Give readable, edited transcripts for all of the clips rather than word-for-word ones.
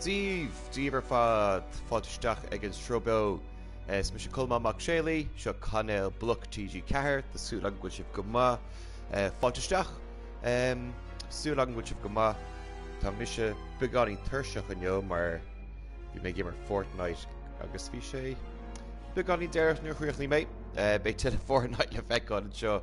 Díomh ar fad fáisteach ag an strobo Twitch le Colmán mac chaill, seo chaill Bloc TG ceathir, the suit language of Goma, fáisteach, suit language of Goma, tá mise beganí tuirseach anio, mar bhí mé gimar Fortnite agus bhí sé beganí deireach nuair chuochnaí mé, bé til Fortnite le feicáil anseo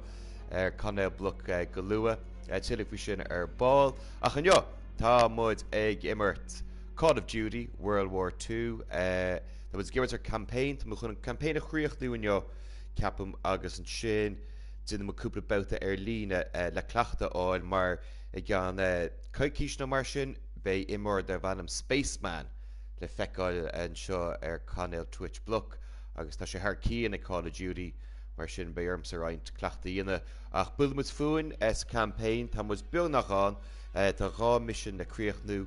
ar chaill Bloc go luath, tuileadh bhí sin ar ball, ach anio, tá muid ag imirt Call of Duty World War II. There was given a campaign to a campaign of chríochtú inyo capum agus an sin did mo cúpla bouta lína le clachta áil mar gan caiiciisna mar sin bei imor de bhanam Spaceman le feicáil an seo ar chaill Twitch Bloc agus tá sé harcí in a Call of Duty mar sin bei arms around clachta ína ach bulmus fuin es campaign tá was bil nach an tá rá mission na chríochtú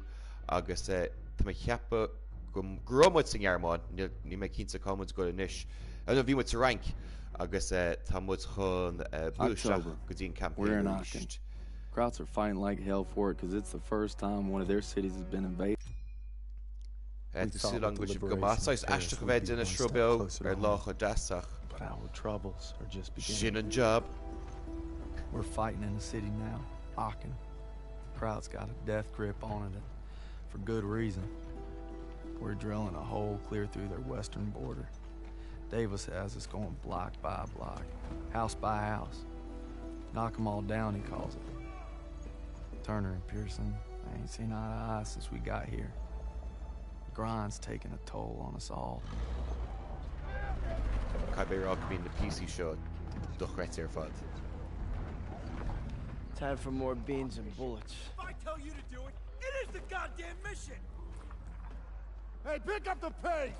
agus tá me cheappa gromod sin armán ní me cinnta comments go inis an bhí mu rank agus tá mu chun búisteach go dtíon campaign. Crowds are fighting like hell for it because it's the first time one of their cities has been invaded. Sú language go másáis eiste go bheith duna srobeo ar lách a dasach. But our troubles are just beginning. Sin an job. We're fighting in the city now, Aachen. The crowd's got a death grip on it, and for good reason. We're drilling a hole clear through their western border. Davis has us going block by block, house by house. Knock them all down, he calls it. Turner and Pearson, I ain't seen eye to eye since we got here. The grind's taking a toll on us all. Cabe rock being the PC shot. Doch right there, fud. Time for more beans and bullets. If I tell you to do it, it is the goddamn mission! Hey, pick up the pace!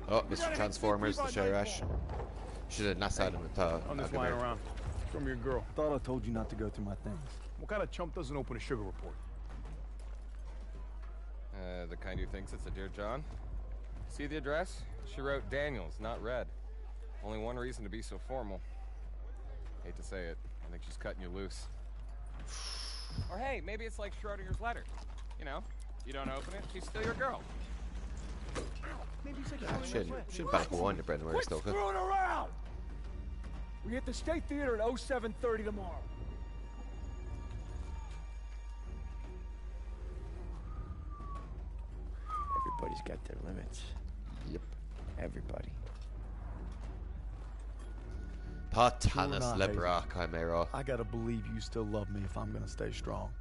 Oh, Mr. Transformers, the Shirash. Should have not said him at all. On this line around. Show me your girl. Thought I told you not to go through my things. What kind of chump doesn't open a sugar report? The kind who thinks it's a Dear John. See the address? She wrote Daniels, not Red. Only one reason to be so formal. Hate to say it. I think she's cutting you loose. Or hey, maybe it's like Schrodinger's letter. You know, you don't open it, she's still your girl. Maybe it's like Should back one to Brendan where it's still good. Quit screwing around! We hit the State Theater at 07:30 tomorrow. Everybody's got their limits. Yep. Everybody. Tá Tanis le brach chimera. I gotta believe you still love me if I'm gonna stay strong.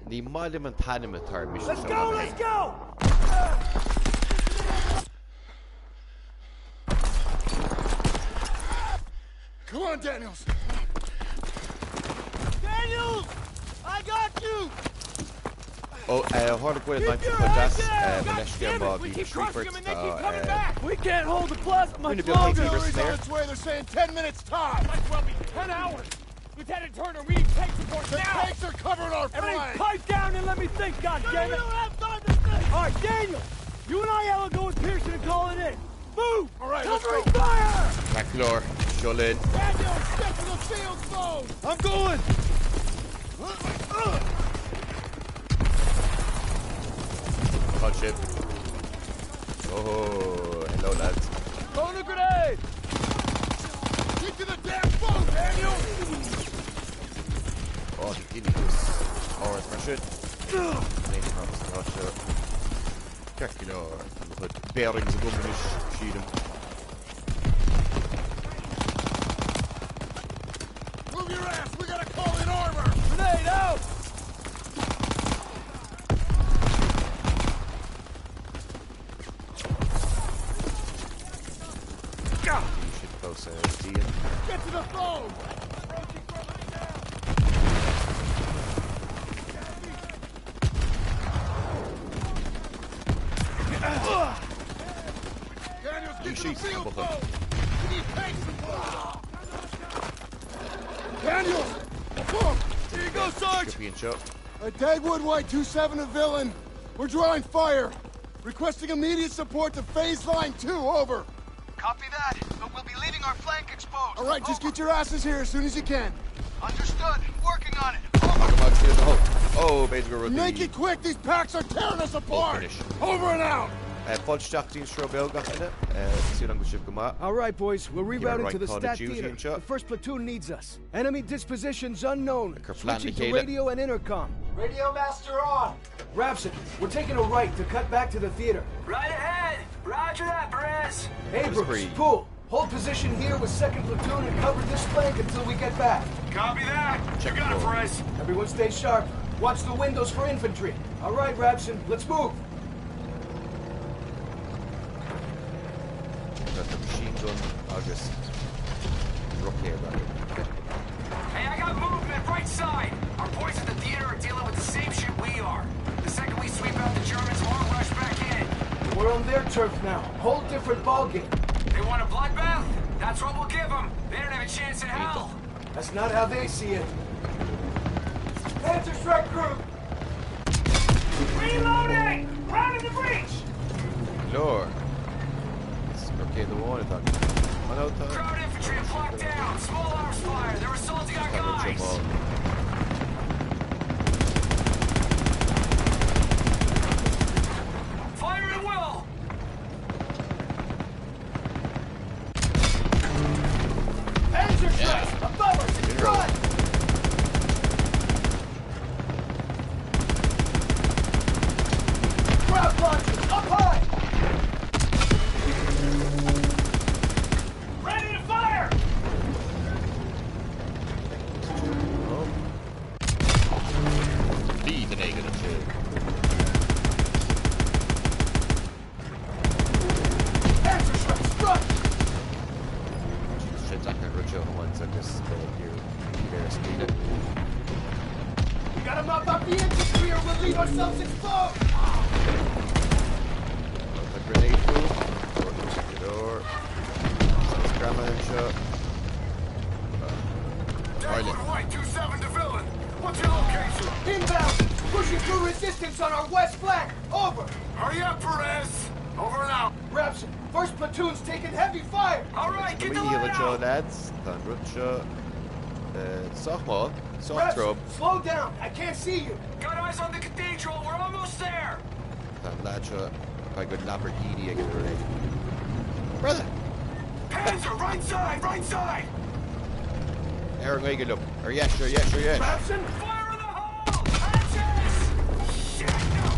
Ní mailim an tanimatar mission. Let's go, let's go! Come on, Daniels! Daniels! I got you! Oh, hard to win 90 points. We keep crushing them and they keep coming back! We can't hold the plasma much longer! Artillery's on its way, they're saying 10 minutes time! Might as well be 10 hours! Lieutenant Turner, we need tank support now! The tanks are covering our flank! Everybody pipe down and let me think, goddammit! We don't have time to think! Alright, Daniel! You and I will go with Pearson and call it in! Move! Alright, covering fire! McClure, Jolin. Daniel, step to the field zone! I'm going! Punch it. Oh, hello lads. Throw the grenade! Get to the damn boat, Daniel! Oh, the guinea goose. Oh, it's fresh it. Maybe not so much. Calculor. Put bearings of gumminish. Shoot him. Move your ass! We gotta call in armor! Grenade out! Get to the phone! Daniels, get to the field phone! We need tanks and Daniels! Come! Here you go, Sarge! Dagwood White 27 a villain. We're drawing fire. Requesting immediate support to phase line 2, over. Copy that, but we'll be leaving our flank exposed. All right, just get your asses here as soon as you can. Understood. Working on it. Oh, basically, make it quick. These packs are tearing us apart. Over and out. All right, boys, we're rerouting to the stat theater. The first platoon needs us. Enemy dispositions unknown. Switching to radio and intercom. Radio master on. Rapson, we're taking a right to cut back to the theater. Right ahead. Roger that, Perez. Abrams, pull. Hold position here with 2nd platoon and cover this flank until we get back. Copy that. You got it, Perez. Everyone stay sharp. Watch the windows for infantry. All right, Rapson, let's move. Got the machine gun. I'll just rock here, Hey, I got movement right side. Our boys at the theater are dealing with the same shit we are. The second we sweep out the Germans, we'll all rush back in. We're on their turf now. Whole different ballgame. They want a bloodbath? That's what we'll give them. They don't have a chance in hell. That's not how they see it. Panzer strike group! Reloading! Rounding the breach! Lord. It's okay, the wall, I thought. Crowd infantry have locked down. Small arms fire. They're assaulting our guys. Fire at will! Panzer strikes! Above us! In front! Crowd launchers! Up high! Ready to fire! Leathanaigh and shit. Panzer strikes! Front! We gotta mop up the infantry or we'll leave ourselves exposed! The grenade move. The door. Grandma and shot. White 27 to villain. What's your location? Inbound! Pushing through resistance on our west flank! Over! Hurry up, Perez! Over and out. Rapson, 1st platoon's taking heavy fire! All right, get the We line out. lads. Tanrutcha. Softball. Soft Rapson, throw. slow down! I can't see you! Got eyes on the cathedral. We're almost there. Tanlacha. By good Lamborghini, I get it right. Brother. Panzer, right side, right side. Aaron Reagan up. Or yes, sure, yes, sure, yes. Rapson? Fire in the hole. Hatches. Shit, no,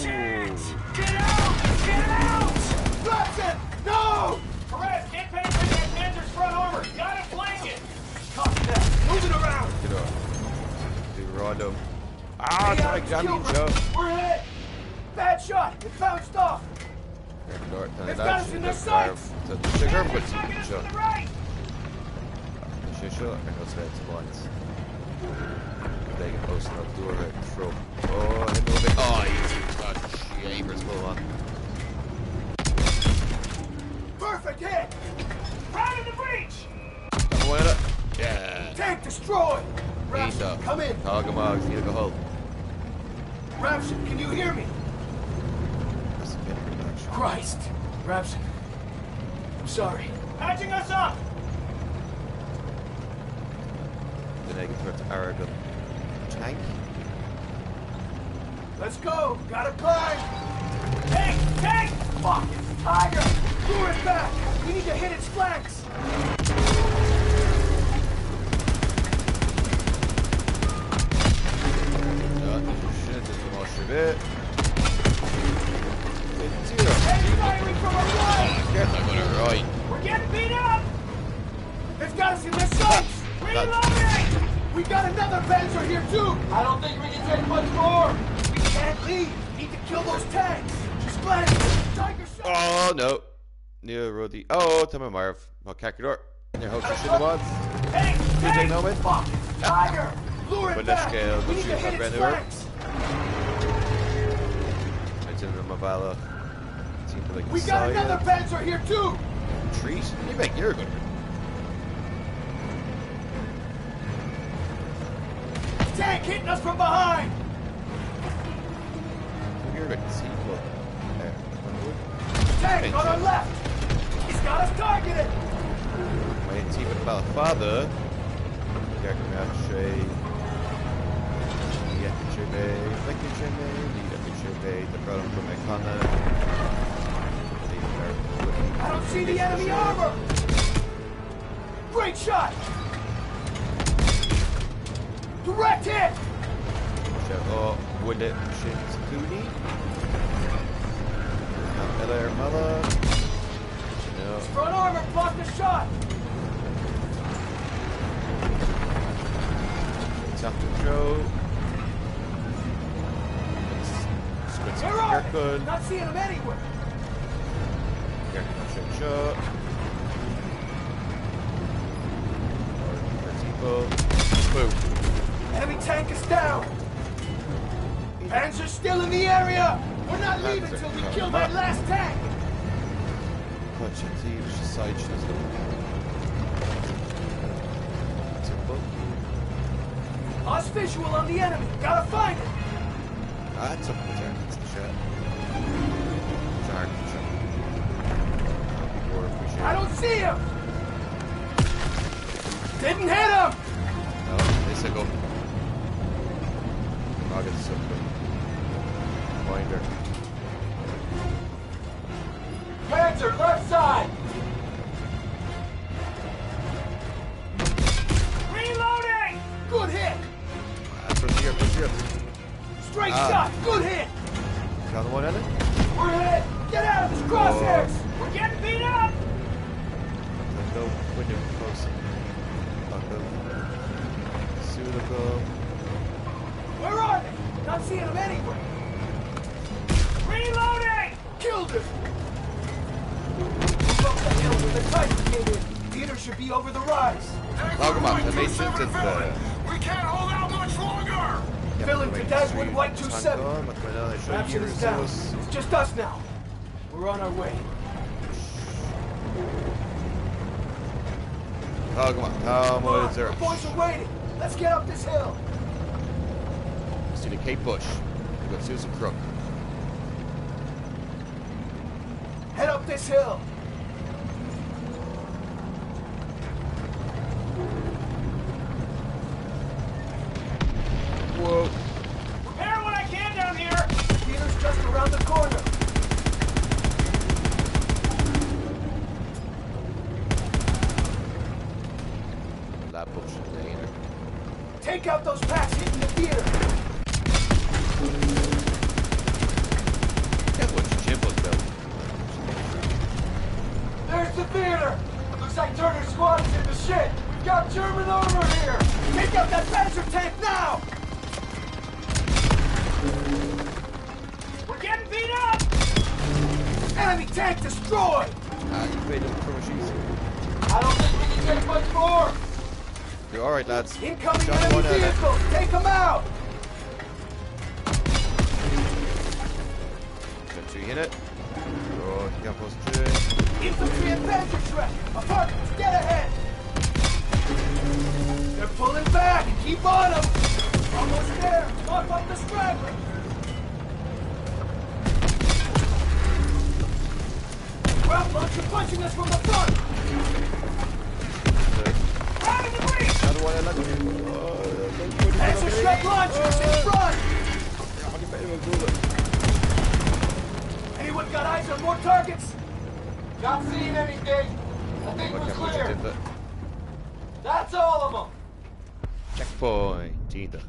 shit. Get out, get out. Rapson! No! Perez, get penetrate that Panzer's front armor. Gotta flank it. Copy that. Move it around! Get up. Do random. Ah, Hey, it's like Alex, jamming kill shot. We're hit! Bad shot! It bounced off! They've got us in their sights! So the sugar puts Knocking in us shot. to the right. The shot, and goes red to once. They can post enough door right throw. Oh, hit over. Oh, easy. God, shavers full on. Perfect hit! Right in the breach. Yeah. Tank destroyed! Rapson, come in! Hogamags, need to go hold. Rapson, can you hear me? That's a bit of production. Christ! Rapson. I'm sorry. Patching us up. The negative threat to Aragon. Tank? Let's go! Gotta climb! Tank, tank. Fuck! It's Tiger! Lure it back! We need to hit its flanks! Shit, just wash a bit. Tank firing from our right! Yes, I got it right. We're getting beat up. They've got us in their sights! Reloading. We got another Panzer here too! I don't think we can take much more! We can't leave! Need to kill those tanks! Just glad Tiger shot! Oh, no. Neil Roddy. Oh, Tim and Marv. I'll cack your door. Your house is shit once. Tank, You take tank. no win. Fuck! Tiger! Lure it But let's back! go. We need to Shoot hit that its brand new flanks! It's in the Mavala. Seems like We got another Panzer here too! trees. You make you're good. Tank hitting us from behind! You're good. See what? Tank on our left! He's got us targeted! Right, it's even about father. Get me out of shade. Yeah, the problem from Icona. I don't see the enemy armor! Great shot! Direct hit! Oh, Willet Shins Cooney. Miller, Mother. His front armor blocked the shot! Top control. Where are they? Not seeing them anywhere. Shot. Boom. Enemy tank is down. Panzer's still in the area. We're not leaving till we kill that last tank. Punch and thieves, side shots. Lost visual on the enemy. Gotta find it. That's up there. That's the shot. I don't see him. Didn't hit him. No, this I go. I'll get something. Finder. Panzer, left side. Reloading. Good hit. From here. Straight shot. Good hit. Another one in it? We're hit. Get out of his crosshairs. We're getting beat up. Go window close. Suitable. Where are they? Not seeing them anywhere. Reloading! Killed him! Move up the hill where the Titan came in. Theater should be over the rise. Talk about the nations and We can't hold out much longer! Filling to Dagwood White 27. Rapture is down. It's just us now. We're on our way. Oh, come on. How much is there? The boys are waiting. Let's get up this hill. See the Kate Bush. We've got Susan Crook. Head up this hill. Whoa. Repair what I can down here. Theater's just around the corner. Take out those packs hitting the theater. There's the theater. Looks like Turner's squad is in the shit. We've got German armor here. Take out that Panzer tank now. We're getting beat up. Enemy tank destroyed. You made them from a sheet. I don't think we can take much more. You're alright, lads. Incoming enemy vehicles! Take them out! Infantry in it. Oh, can't post it. Infantry and Panzer Shrek! Apartments, get ahead! They're pulling back! Keep on them! Almost there! Mop up the stragglers! Ground blocks are punching us from the front! Another one, Panzer Shrek launchers in front! Anyone got eyes on more targets? Not seeing anything. I think we're clear. That's all of them. Checkpoint. Either.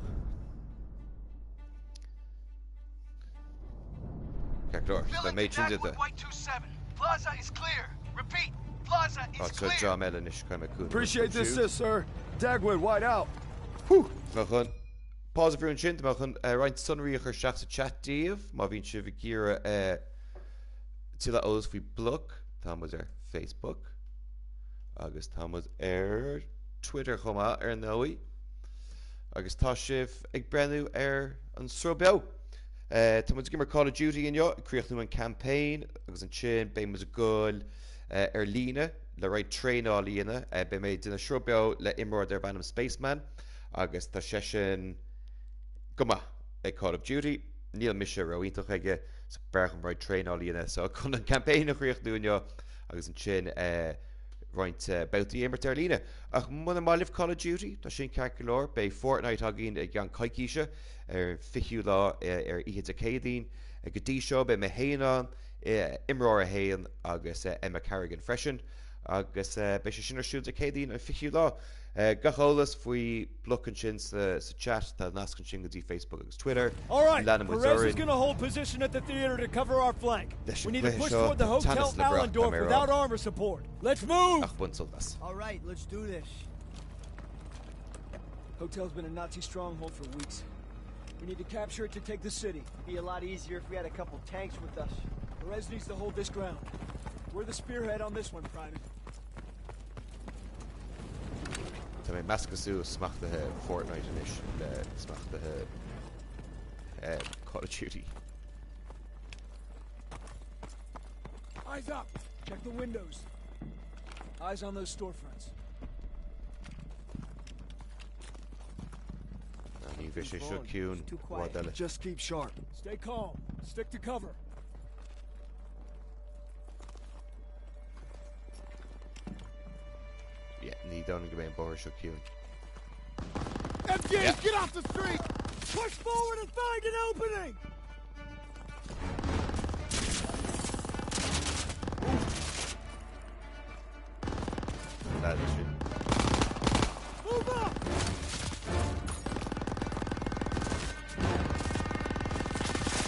Door. The matron did that. White 27. Plaza is clear. Repeat. Plaza is clear. Appreciate this, sir. Dagwood, white out. Machon. Pause for an sin. Machon. Right sunry her shafts a chat Dave. Mavin Shivikira. Tilla O's fi Bloc. Tom was our Facebook. August Tom was our Twitter. Choma Noe. August Tashiv. Eg Brenu on Strobel. Tá muid gimar Call of Duty in yo, creach nu an campaign, agus an chin, be was a goal, lína, le right train á lína, be mé dina shrubeo le imrod ar bannam Spaceman, agus tá session guma Call of Duty, níl misha roíntoch ige, sa bercham right train á lína, so chun an campaign a creach nu in yo, agus an chin, Right, about the imirt líne. Ach muna máilih Call of Duty, tá sin cearcolóir, bei Fortnite agin gan caiiciise, fichiú lá iad a cédín, go dtí seo bei me héanán, imróir a héan agus Emma Carrigan freisin, agus bei sé sin arsúil a cédín a fichiú lá. Gacholas faoi Bloc an sin sa chat, tá nascan sin go dtí Facebook agus Twitter. All right, Perez is going to hold position at the theater to cover our flank. We need to push toward the Hotel Allendorf without armor support. Let's move! All right, let's do this. Hotel's been a Nazi stronghold for weeks. We need to capture it to take the city. It'd be a lot easier if we had a couple tanks with us. Perez needs to hold this ground. We're the spearhead on this one, Private. Tá mé meascasú smachttathe Fortnite inis le smachttathe Call of Duty. Eyes up! Check the windows. Eyes on those storefronts. Ní bhí sé seo ciún bhd eile. Just keep sharp. Stay calm. Stick to cover. Yeah, ní donna go bhéon bóthir seo ciún. MJ, get off the street! Push forward and find an opening! That is it. Move up!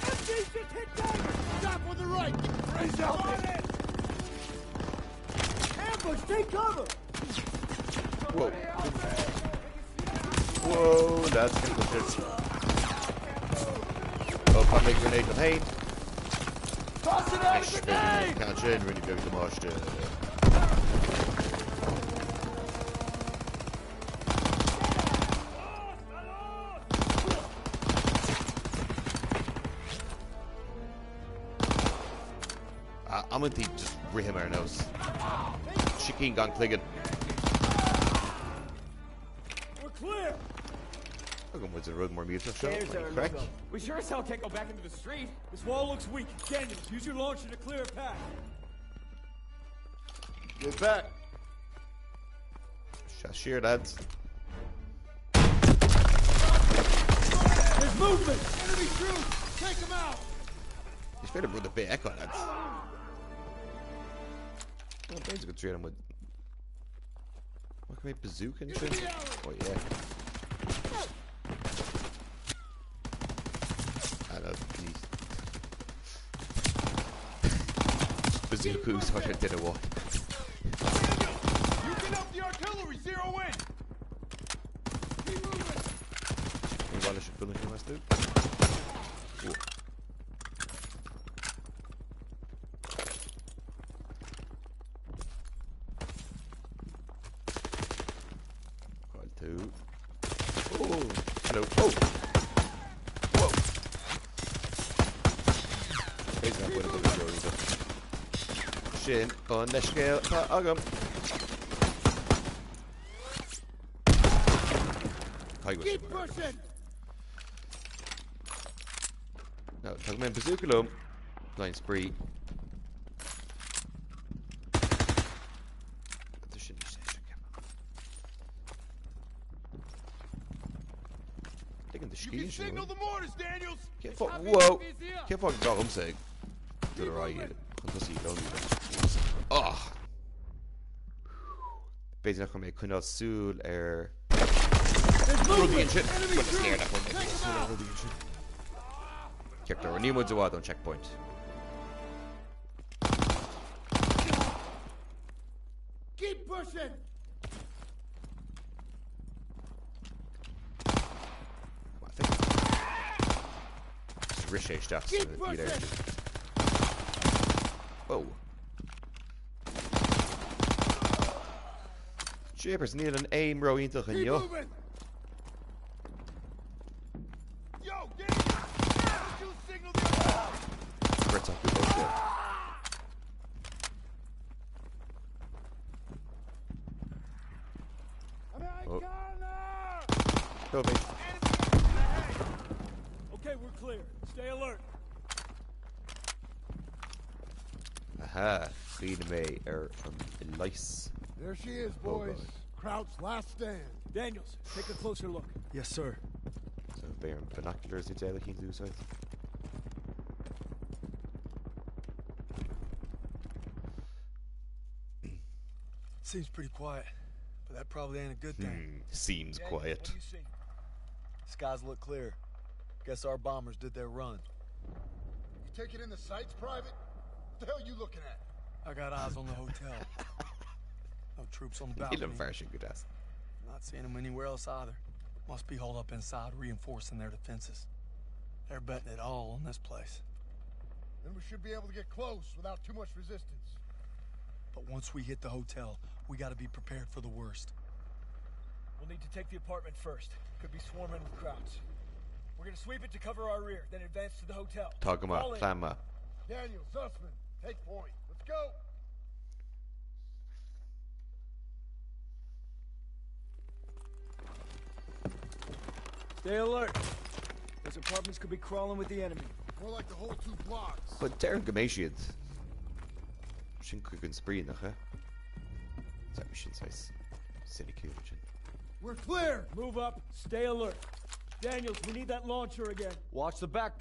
MJ just hit Tiger! Stop on the right! Raise up! Ambush, take cover! Whoa. Whoa, that's gonna go shit. Oh, pump a grenade with hate. Toss it out of the grenade! Can't change when you go to the marsh. I'm gonna just rid him our nose. Shikeen gone clicking. We're clear! Look at what's the road more music show. Correct? We sure as hell can't go back into the street. This wall looks weak. Daniels, use your launcher to clear a path. Get back. Sheer lads. There's movement! Enemy troops! Take them out! He's fair to run the bit echo lads. Oh, Bane's a good trade him with. What can we bazooka and shit? Oh yeah. I know these bazookas what I did a walk. You can up the artillery, zero in! Keep moving! You want to shoot building you must do? Hello. Oh! Whoa! He's not going to go either. Shin on the scale. Agam. Keep pushing! No, talk about bazooka loom. Line spree. You can signal the mortars, Daniels! Whoa! Can't fucking go home saying. To the right, oh! Basically, I'm going to make Sul air. Rudy shit. Check the new mods on checkpoint. Keep pushing! Ricochet stuff. Whoa. Jeepers, need an aim row into the yo. Yo, get it! You signal the Brits off the boat. Oh. Go, mate. Okay, we're clear. Stay alert. Aha, clean me from lice. There she is, boys. Kraut's last stand. Daniels, take a closer look. Yes, sir. So bear binoculars it's eigenlijk niet doen zo. Seems pretty quiet, but that probably ain't a good thing. Seems quiet. What do you see? Skies look clear. Guess our bombers did their run. You taking in the sights, Private? What the hell are you looking at? I got eyes on the hotel. No troops on the Heel balcony. version good ass. Not seeing them anywhere else either. Must be holed up inside, reinforcing their defenses. They're betting it all on this place. Then we should be able to get close without too much resistance. But once we hit the hotel, we gotta be prepared for the worst. We'll need to take the apartment first. Could be swarming with Krauts. We're gonna sweep it to cover our rear, then advance to the hotel. Tagma, Fall in. Klamma. Daniel, Sussman, take point. Let's go. Stay alert. Those apartments could be crawling with the enemy. More like the whole 2 blocks. But Darren Gamasiad. Sin cuigan sprí nach, That we should say city cubichin. We're clear. Move up, stay alert. Daniels, we need that launcher again. Watch the back.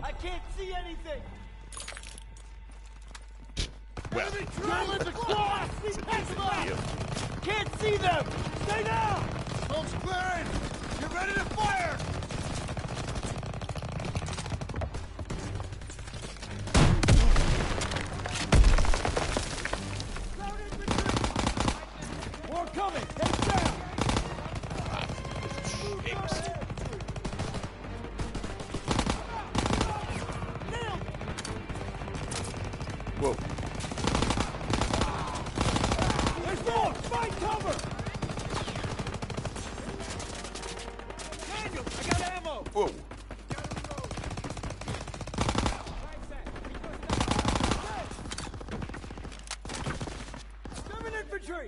I can't see anything. Well, Enemy trailing across. Can't see them. Stay down. Smoke's clearing. Get ready to fire. More coming. Head down. Whoa. There's more. Find cover. Daniel, I got ammo. Whoa. German infantry.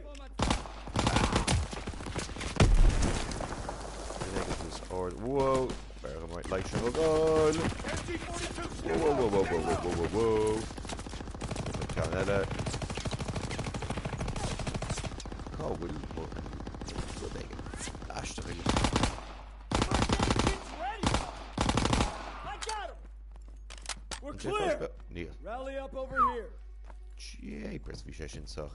Whoa. Barrel right light shuttle gun. Whoa, whoa, whoa, whoa, whoa, whoa, whoa, whoa. Canada. Oh, we'll make it. Dash the really. I got him. We're clear. Neil. Rally up over here. Jee, presentation so.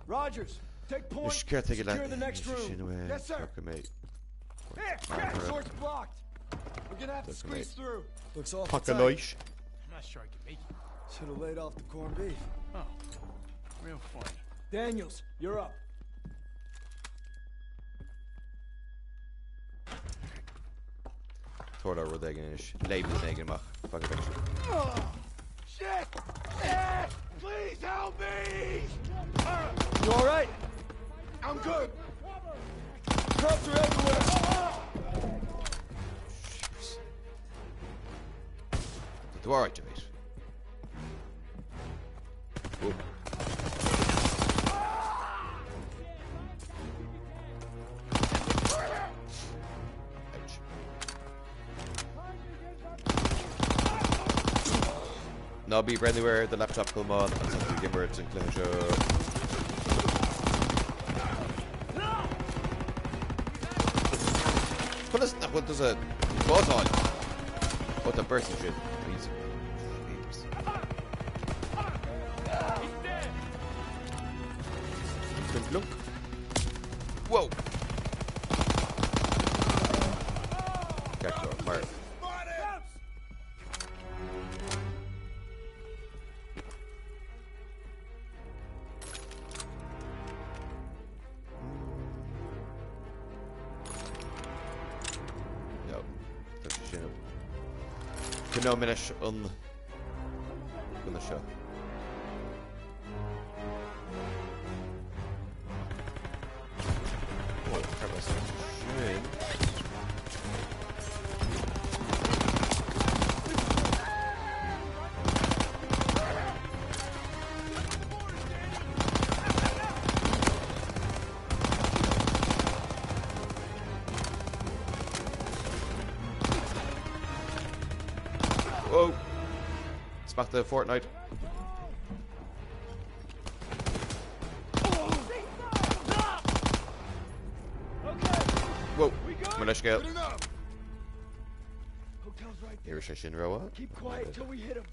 Rogers, take point. Secure the next room. Yes, sir. Here, door's blocked. We're gonna have to squeeze through. Looks awful Fuck a tight. noise. I'm not sure I can make it. Should have laid off the corned beef. Oh, real fun. Daniels, you're up. Torda wordt eigenlijk een label tegen mag. Fuck it. Oh, shit! Please help me! You all right? I'm good. Cops are everywhere. Doe alright, mate. Whoop. Ouch. No, be anywhere, the laptop come on, and some imirt and closure. What does a buzz on? What the person should. He's look. Whoa. Kijk zo, maar. Genomineerd on the show. Oh, dat was schön. Whoa. It's back to Fortnite. Come let's go. Good enough. Hotel's right there. Here is Shinroa. Keep quiet till we hit him.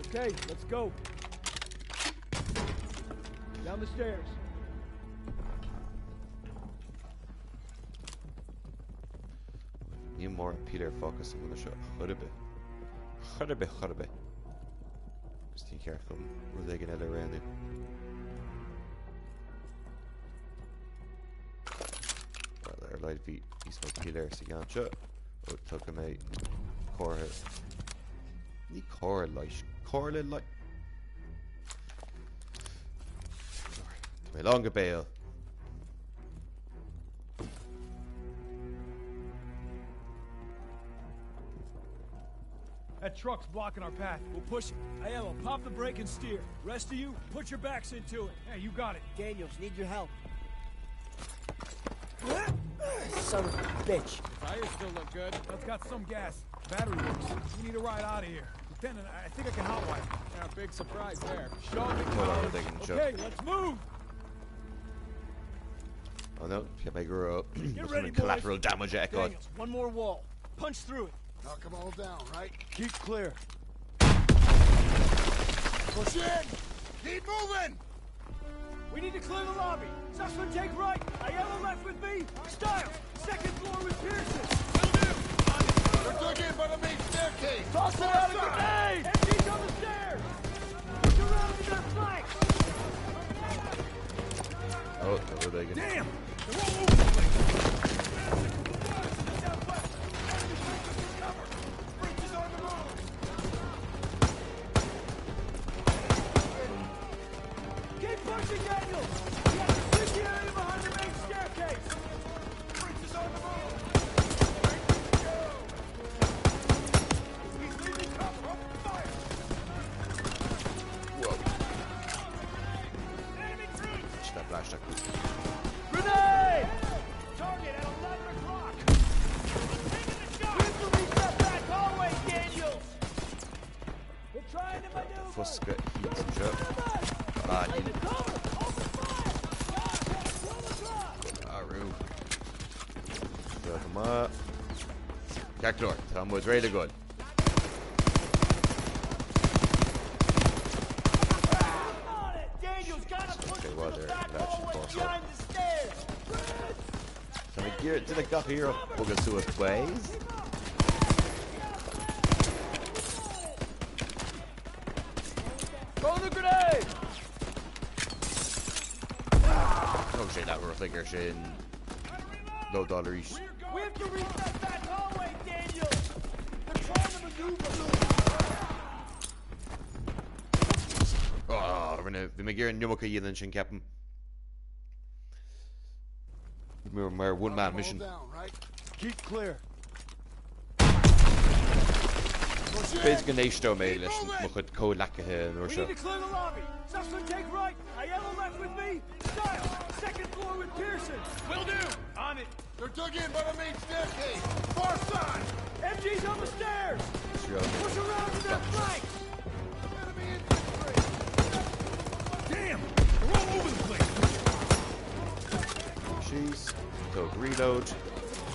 Okay, let's go. Down the stairs. Need more Peter focus on the show. Hurbe. Just think careful. We're taking it around it. Well, our light feet. He's supposed to be there. So you can't shut. Oh, took him out. Core. Need core light. Core light. My longer bail. That truck's blocking our path. We'll push it. Aiello, pop the brake and steer. Rest of you, put your backs into it. Hey, you got it. Daniels, need your help. Son of a bitch. Tires still look good. Let's got some gas. Battery works. We need a ride out of here. Lieutenant, I think I can hotwire. Yeah, big surprise there. Show me. Okay, let's move. Oh no, get my girl. Get ready, collateral damage echo. Daniels, one more wall. Punch through it. Knock them all down, right? Keep clear. Push in! Keep moving! We need to clear the lobby. Sussman, take right. Aiello left with me. Stiles, second floor with Pearson. Will do. They're dug in by the main staircase! Toss it out of the grenade! MG's on the stairs! Push around to their flanks! Oh, no, they can. Damn! They're all over the place! Breaches on the move! Keep pushing, Daniels! We have to switch the area behind the main staircase! Breaches on the move! He's leaving cover! Open fire! Whoa. Enemy troops! Just that flash attack. Grenade! Target at 11 o'clock! Taking the shot! We have to reach that back hallway, Daniels! They're trying to maneuver! Fuska heat and shit. Ah, Take need the cover! Open fire! 12 o'clock! Aru. So, come on. Cactor, Tom was really good. On it! Daniels gotta push Okay, it well, to the there, back that should hallway force behind the stairs! So we gear did I got here bugger to us ways? Throw the grenade! Oh shit, that were a flicker shit. Low dollar each. We have to reach that back hallway, Daniels! They're trying to maneuver! Oh, we're gonna be making Yumuka Yilin Shin Captain. We're my one man mission. Down, right? Keep clear. Basically, Nashto made this. Look at Ko Lakahe and We Russia. need to clear the lobby. Sussman, take right. Aiello left with me. Stiles, second floor with Pearson. Will do. On it. They're dug in by the main staircase! Far side! MG's on the stairs. Push around to their flanks. Enemy infantry! Damn, they're all over the place. She's go reload.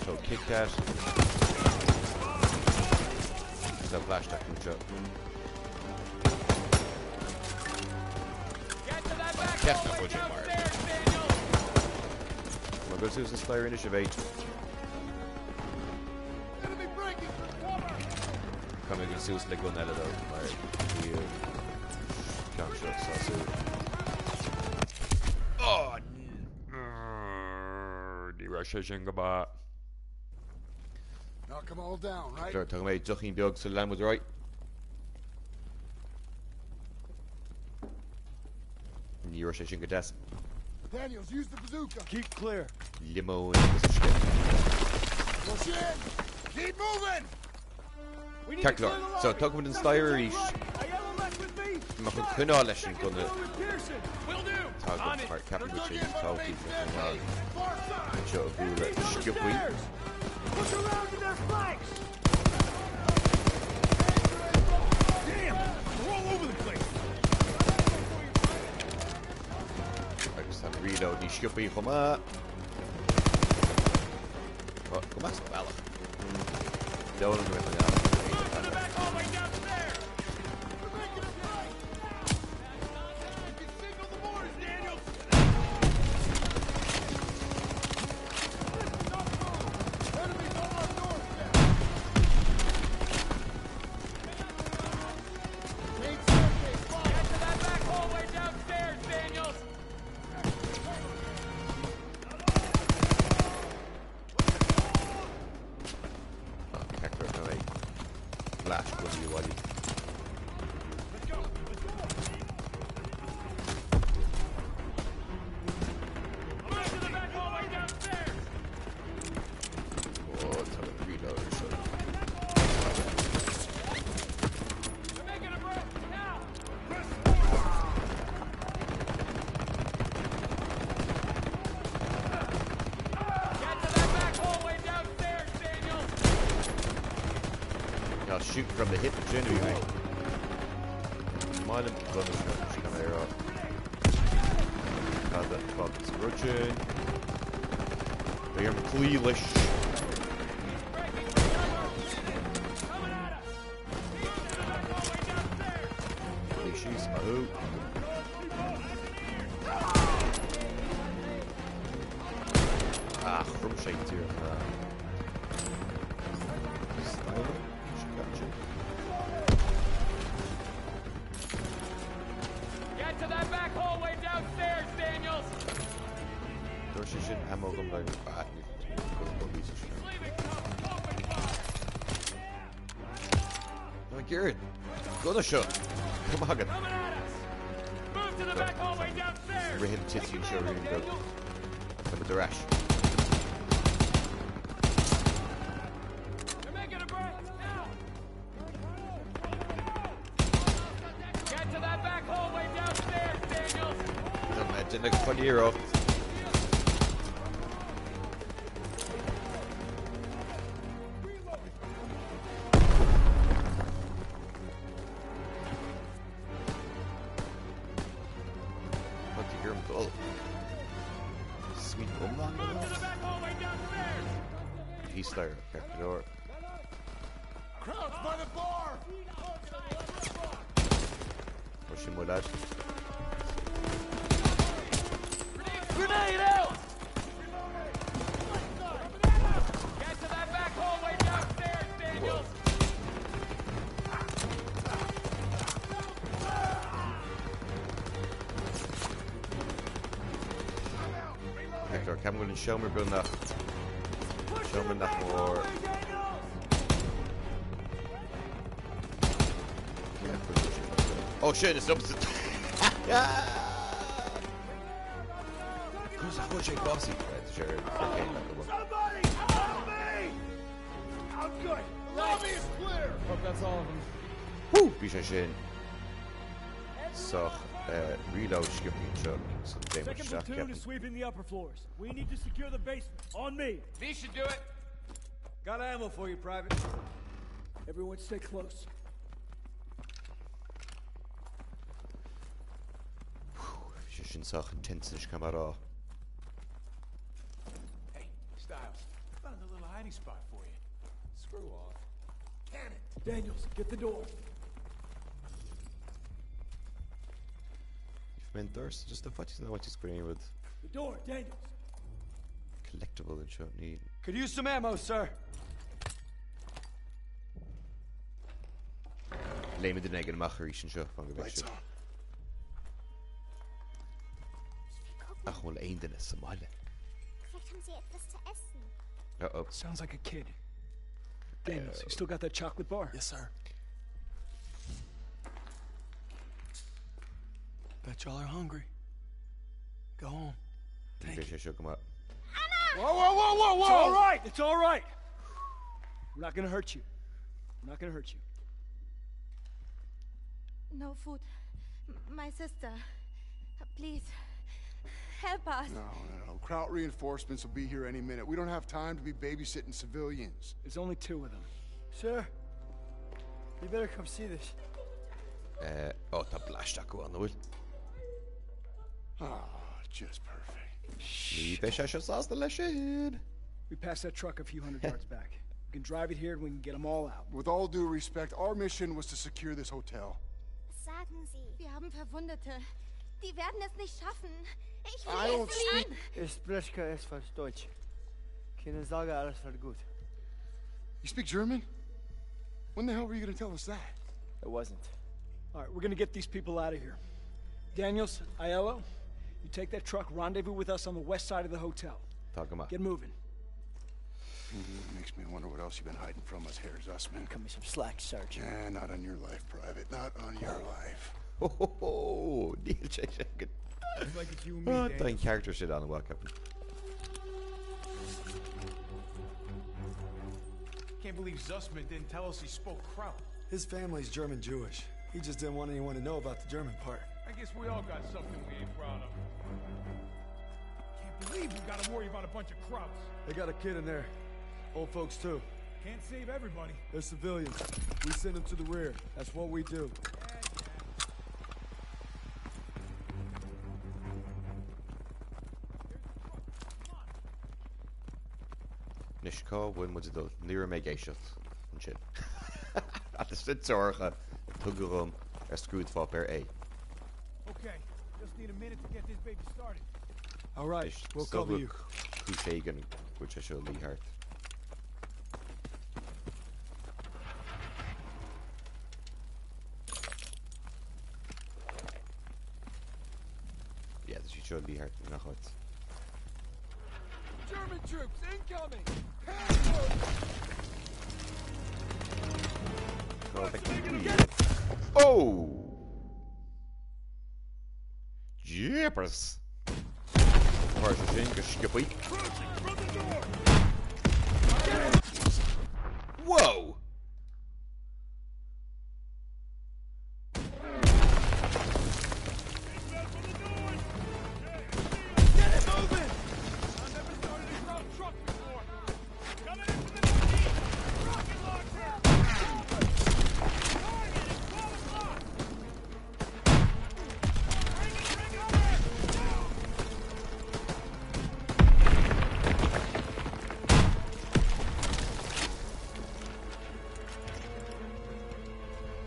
Go kick that. That flash attack from Joe. Get to that back Yes, hallway no, budget, Mark. downstairs, Daniel. We'll go to Inspire Initiative 8. Enemy breaking for cover! Coming to Zeus like one though. Alright. Can't show so soon. Oh! The Russia Shingaba. Knock them all down, right? Sure, talking about ducking Bjog, so the land was right. And the Russia Shingadas. Daniels, use the bazooka! Keep clear. Limo and this shit. Push in! Keep moving! We need to clear Cactor. the So, lobby. talking about Sussman, Inspire take East. right. Aiello left with me. Ma Stiles, kun kunna läsning second kunde floor with Pearson. Will do. ta On it. part They're captain dug which in is by the taught main people staircase! Far side! show of MG's on the skip week. stairs. Push around to their flanks. Damn, they're all over the place. I just have to reload. reload ní sciúpaí chumá. Chumá sa bhealach. Dólan go raibh an shoot from the hip of anyway. Mind him, gun is coming here up. Got that fucking scrutching. They are cleelish. She's out. From shades here. Get to that back hallway downstairs, Daniels! Door she shouldn't ammo them down your back. No, Garrett. Go to shot. Come on. Move to the back hallway downstairs! We're hitting tits and show you go. Come with the rash. They're making a break! Now! Get to that back hallway downstairs, Daniels! Imagine like a funny hero. What do you hear him call? Sweet Umlan? Move to the back hallway downstairs! He's there, okay, the door. Crowds by the bar! Push him with that. Grenade out! Get to that back hallway downstairs, Daniels! Hector, come going to show me building that. Show me that more. Oh shit, it's opposite. Cause I watch a bossy. Sure. Okay. Somebody help me! I'm good. The lobby is clear. Hope that's all of them. Woo! Bisha Shin. So, reload skipping shot. So the damage Second shot platoon is sweeping the upper floors. We need to secure the basement. On me. V should do it. Got ammo for you, Private. Everyone stay close. Bisha Shin Sach intensive camera. Hey, Styles. Found a little hiding spot for you. Screw off. Can it? Daniels, get the door. Men thirst, just the fudge know what he's playing with. The door, Daniels. Collectible and shot need. Could use some ammo, sir. Leme de negen macher is een shot van geweest. Ach, wel eenden is Somalia. Vielleicht haben sie etwas zu essen. Uh-oh. Sounds like a kid. Daniels, you still got that chocolate bar? Yes, sir. Bet y'all are hungry. Go home. Thank you. Shook him up. Whoa, whoa, whoa, whoa, whoa! It's all right. It's all right. We're not gonna hurt you. We're not gonna hurt you. No food. My sister. Please. Help us. No. Kraut reinforcements will be here any minute. We don't have time to be babysitting civilians. There's only 2 of them. Sir, you better come see this. Oh, that blast that go on the wood. Ah, just perfect. We passed that truck a few hundred yards back. We can drive it here and we can get them all out. With all due respect, our mission was to secure this hotel. Sagen Sie. Wir haben Verwundete. Die werden es nicht schaffen. Ich I don't will speak. Ich spreche etwas Deutsch. Keine Sorge, alles wird gut. You speak German? When the hell were you gonna tell us that? It wasn't. All right, we're gonna get these people out of here. Daniels, Aiello, you take that truck, rendezvous with us on the west side of the hotel. Talk him up. Get moving. Makes me wonder what else you've been hiding from us, Herr Zussman. Cut me some slack, Sergeant. Nah, not on your life, Private. Not on your life. Oh, Neil J. Good. Like it's you and me, Throwing character shit on the walk up. Can't believe Zussman didn't tell us he spoke Kraut. His family's German-Jewish. He just didn't want anyone to know about the German part. I guess we all got something we ain't proud of. Can't believe we gotta worry about a bunch of Krauts. They got a kid in there. Old folks, too. Can't save everybody. They're civilians. We send them to the rear. That's what we do. Nishko, when was it though? Near me geishat. And shit. At the sit zorgen. Tugurum. Screwed for per A. Okay, just need a minute to get this baby started. All right, we'll cover you. Kushagan, which I show Lee Hart. Yeah, this should show Lee Hart. Not what. German troops incoming! Oh! Jeepers! Whoa!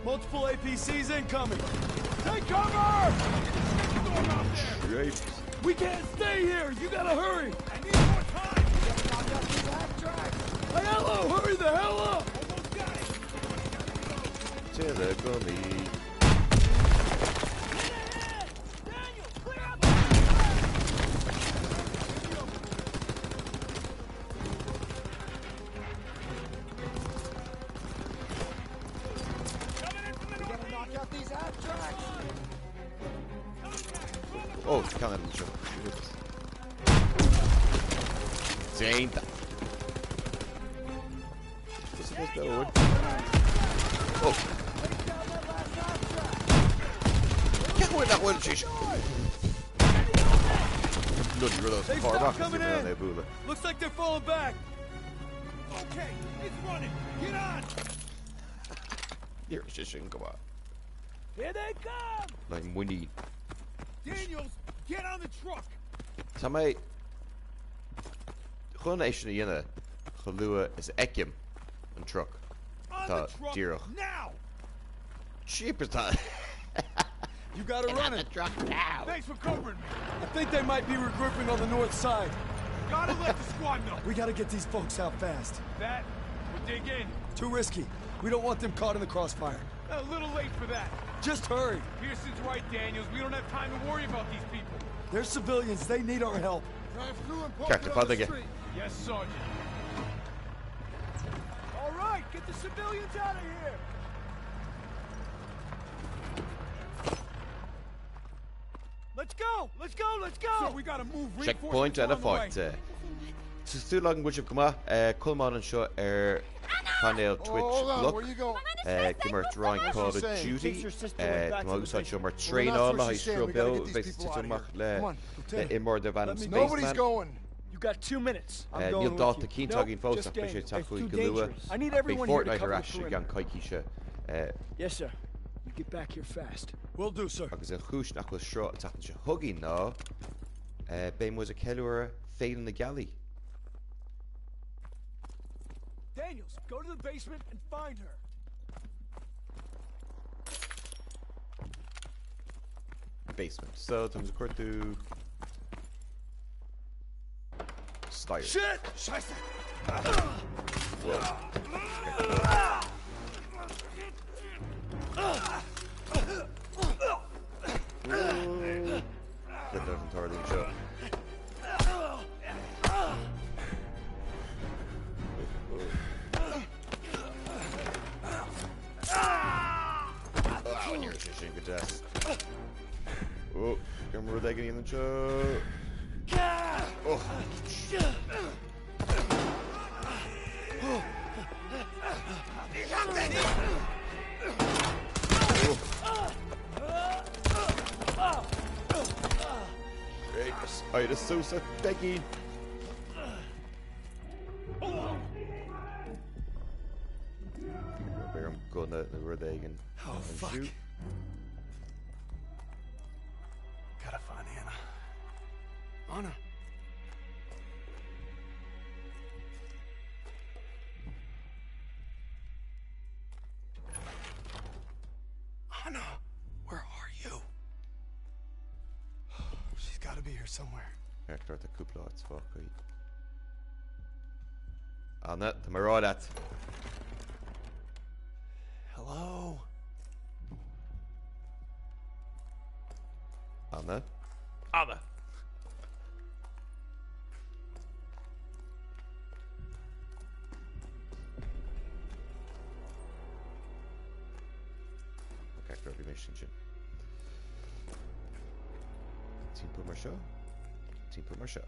Multiple APCs incoming. Take cover! Right. We can't stay here. You gotta hurry. I need more time! Aiello, hurry the hell up! Almost got it! Telegummy. Daniel, clear up! Oh, it's kind of ain't that. Oh. Get away that one, sheesh. Bloody real They far stopped back. coming in. Looks like they're falling back. Okay, it's running. Get on! Here, sheesh, come on. Here they come! Like windy. Daniels, get on the truck! Tá mé chun éis na dhéine chu lua is eicim an truck. On Tá the truck díreach. now! Cheapers tá. You gotta run it. Truck now. Thanks for covering me. I think they might be regrouping on the north side. Gotta let the squad know. We gotta get these folks out fast. That, we'll dig in. Too risky. We don't want them caught in the crossfire. A little late for that. Just hurry. Pearson's right, Daniels. We don't have time to worry about these people. They're civilians. They need our help. Drive through and park Captain it on the Padege. street. Yes, Sergeant. All right, get the civilians out of here. Let's go! Let's go! Let's go! So we gotta move. Checkpoint and a fight. Sus tú lang bhuiisih goma Colmán anseo panel Twitch Where Bloc you going? Gimmirt Ryan Call of Duty Gimagúsá seo mar train all la shrubbill basically le imór de van Nobody's going. You got 2 minutes. I'm Níl going dá with a you. cín taginn fós just ach sé Daniel. taú It's too go lua dangerous. I need everyone here to Fortnite cover the arás gan perimeter. caiiciise Yes, sir. You get back here fast. Will do, sir. agus an chúis nach chu seo tatan se thugaí ná Beim was a Kellura failing the galley. Daniels, go to the basement and find her. Basement. So, estamos a corto. Style. Shit! Scheiße! That doesn't entirely show. Oh, near a shit good death. Oh, camera tagging in the show. Oh. Great, das so begging. I'm going out the road again. Oh, fuck. Shoot. Gotta find Anna. Anna. Anna, where are you? She's gotta be here somewhere. Jag klarar att kuppla ett svaka i. Anna, ta mig rad att. Hello? Anna? Anna! Okay, grab your mission ship. Team put my show. Team put my show.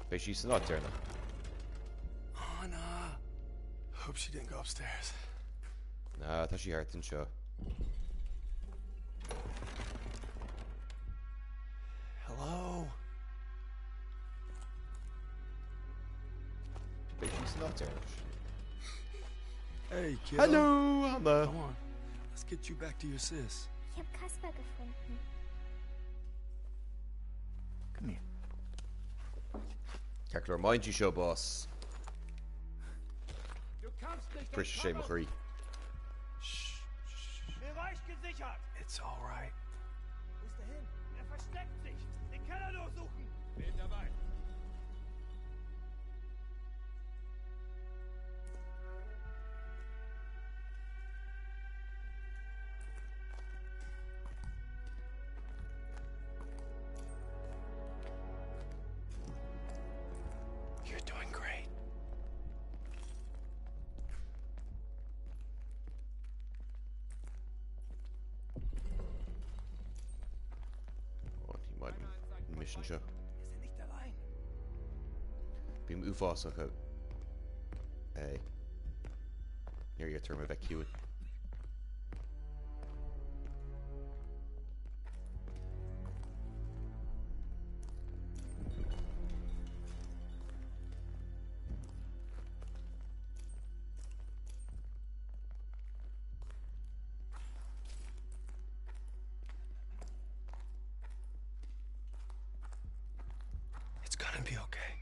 But she's not there now. Anna. Hope she didn't go upstairs. Nah, I thought she heard in show. Hello? But she's not there. Hey, kiddo. Hello, Anna. Come on. Let's get you back to your sis. Ich hab Kasper gefunden. Come here. Kakler, mind you, show boss. Du kannst nicht British shame McCree. Shh. Bereich gesichert! It's all right. Wo ist er hin? Er versteckt sich! Den Keller durchsuchen! Bin dabei! You're doing great. Oh, die beiden Mission show. Wir sind nicht allein! Beam ufas ook out. Hey. Near your term evacuate. It's gonna be okay.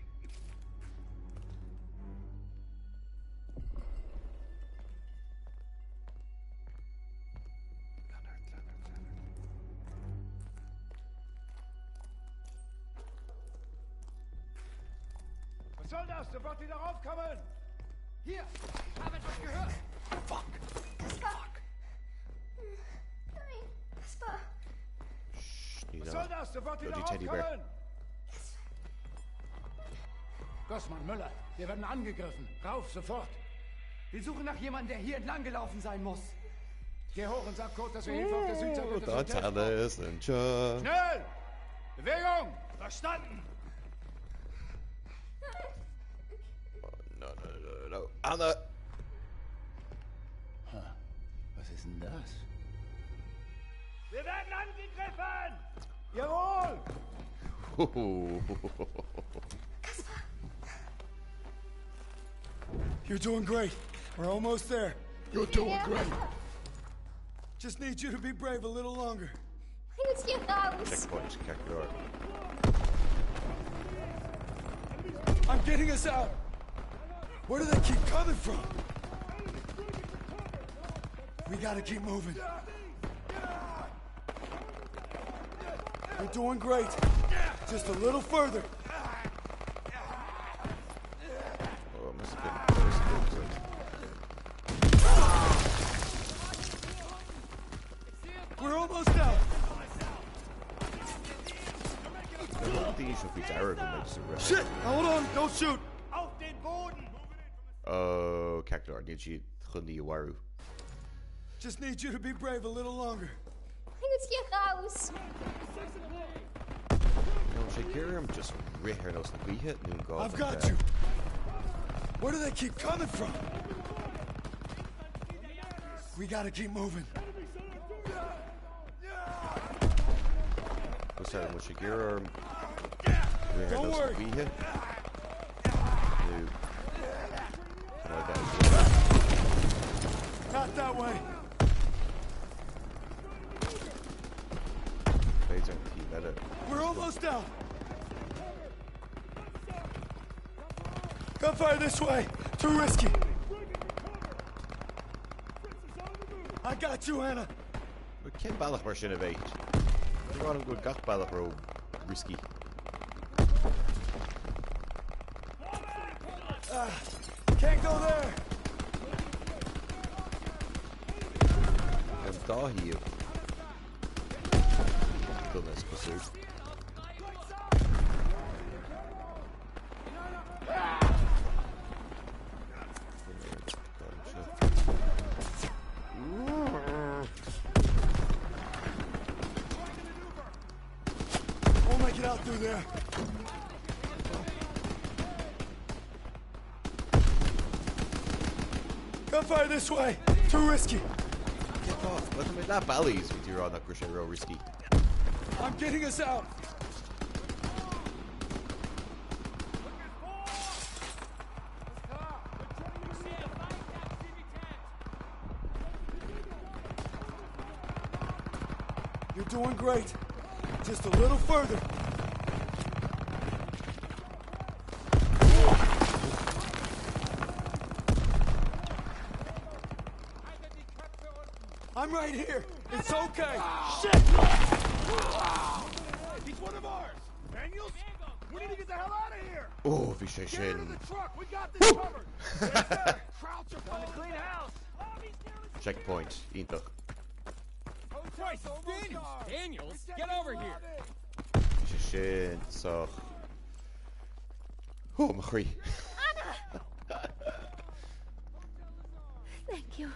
Was soll das? Sofort wieder raufkommen! Hier! Ich habe etwas gehört! Fuck. Fuck. Nein, Kasper. Was soll das? Sofort wieder Bloody Teddy Bear. raufkommen! Gossmann, Müller, wir werden angegriffen. Rauf, sofort! Wir suchen nach jemandem, der hier entlang gelaufen sein muss. Geh hoch und sag Code, dass wir Hilfe auf der Südseite des That's Hotels brauchen. Alice and Chuck. Schnell! Bewegung! Verstanden! No. Anna! Was ist denn das? Wir werden angegriffen! Jawohl! You're doing great. We're almost there. You're doing great. Just need you to be brave a little longer. Checkpoint, Kakador. I'm getting us out. Where do they keep coming from? We gotta keep moving. You're doing great. Just a little further. Oh, must have been close. We're almost out. Shit! Hold on, don't shoot. Oh, Kakador, need you Hundi Waru. Just need you to be brave a little longer. Just I've got you. Where do they keep coming from? We gotta keep moving. Don't worry. Not that way. We're almost out. Gunfire this way. Too risky. I got you, Anna. We can't ballach mar sin a bheit. We want to go gach ballach ro risky. Can't go there. I'm dahi of dumbness pursuit. We'll make it out through there. Gunfire this way. Too risky. Get off. Let them in that valleys with your on that crochet row risky. I'm getting us out. You're doing great. Just a little further. I'm right here. It's okay. Shit! He's one of ours. Daniels, we need to get the hell out of here. Oh, vi sé Get into sin. the truck. We got this covered. Yes, sir. Crouch your phone. Clean house. Checkpoint. Intach. Christ, Daniels, get over here. Vi sé sin. So. Oh, my chrí. Thank you.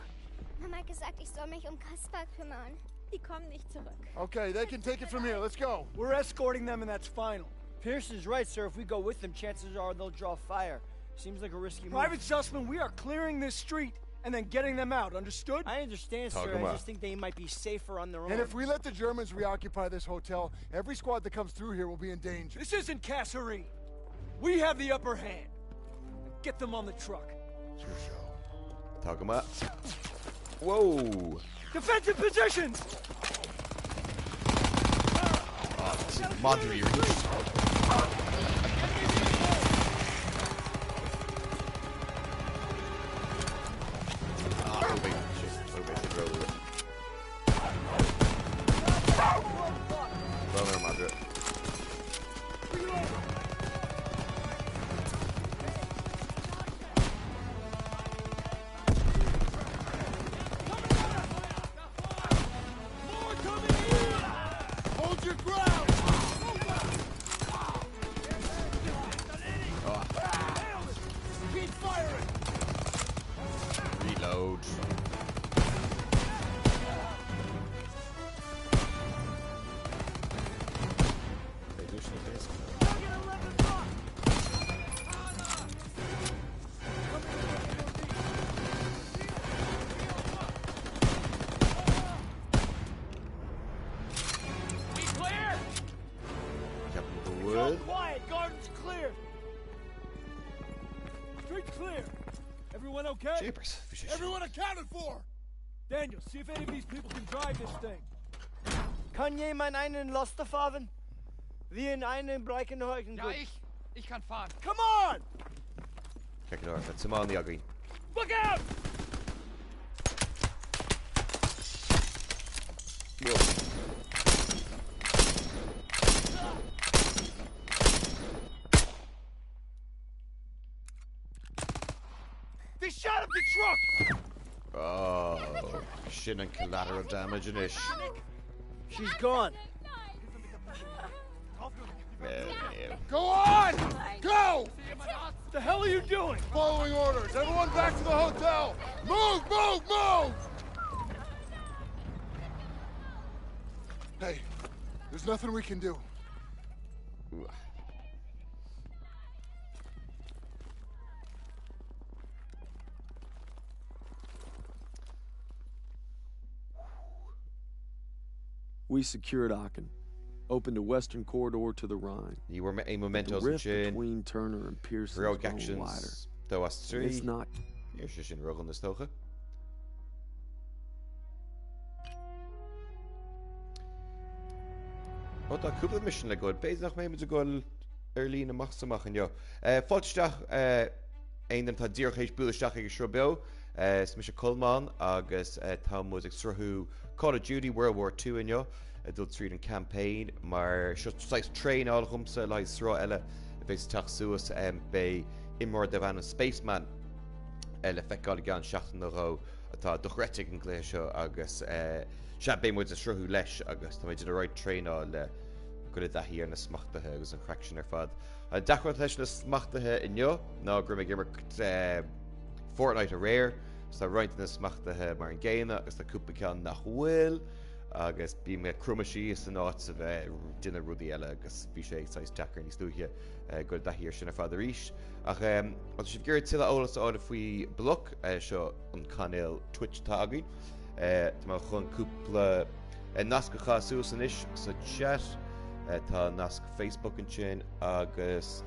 Mama hat gesagt, ich soll mich Kaspar kümmern. Die kommen nicht zurück. Okay, they can take it from here. Let's go. We're escorting them and that's final. Pierce is right, sir. If we go with them, chances are they'll draw fire. Seems like a risky move. Private Sussman, we are clearing this street and then getting them out, understood? I understand, sir. I just think they might be safer on their own. And if we let the Germans reoccupy this hotel, every squad that comes through here will be in danger. This isn't Kasserine. We have the upper hand. Get them on the truck. It's your show. Talk him up. Whoa! Defensive positions! Oh, this is Madri. Hold your ground! Keep firing! Reload. Everyone okay? Jeepers. Everyone accounted for! Daniel, see if any of these people can drive this thing. Kann jemand einen Laster fahren? Wie in einem Breckenhäusen. Ja, ich kann fahren. Come on! Check it out. That's him on the ugly. Look out! Whoa. They shot up the truck! Oh, shit and collateral damage in ish. She's gone. Go on! Go! What the hell are you doing? Following orders. Everyone back to the hotel. Move, move, move! Hey, there's nothing we can do. We secured Aachen, opened a western corridor to the Rhine. You were a mementos the rift between Turner and Pearson is growing wider. It's not. Here's just in rug on the stoge. Wat dat couple mission like good. Bezig mee met de goal early in de macht te maken, ja. Volksdag, een dem ta dier heeft bulstag ik schrobo. Twitch le Colmán agus tá music sruhu Call of Duty World War II in jo. Dult street and campaign, maar just train all humsa like sro ella bes teacht suas bei imirt de van spaceman ella fekal gan shachten ro tá dochretig in glesho agus shat be with sruhu lesh agus tá the right train all go da hier na smachtathe agus an correction fad. Dachrat lesh na smachtathe in jo. No grimme gimmer Fortnite a rare. So right in the smachtathe mar an géine agus tá cúpla ceann nach bhfuil agus bí me crumaí is an áit a duine rudí eile agus bhí sé sais Jackar níos dúthe go da hir sin fád ríis ach si gur tiile ólas áda faoi Bloc seo an canal Twitch tágaí tá chun cúpla nascacha suas an isis sa chat tá nasc Facebook an sin agus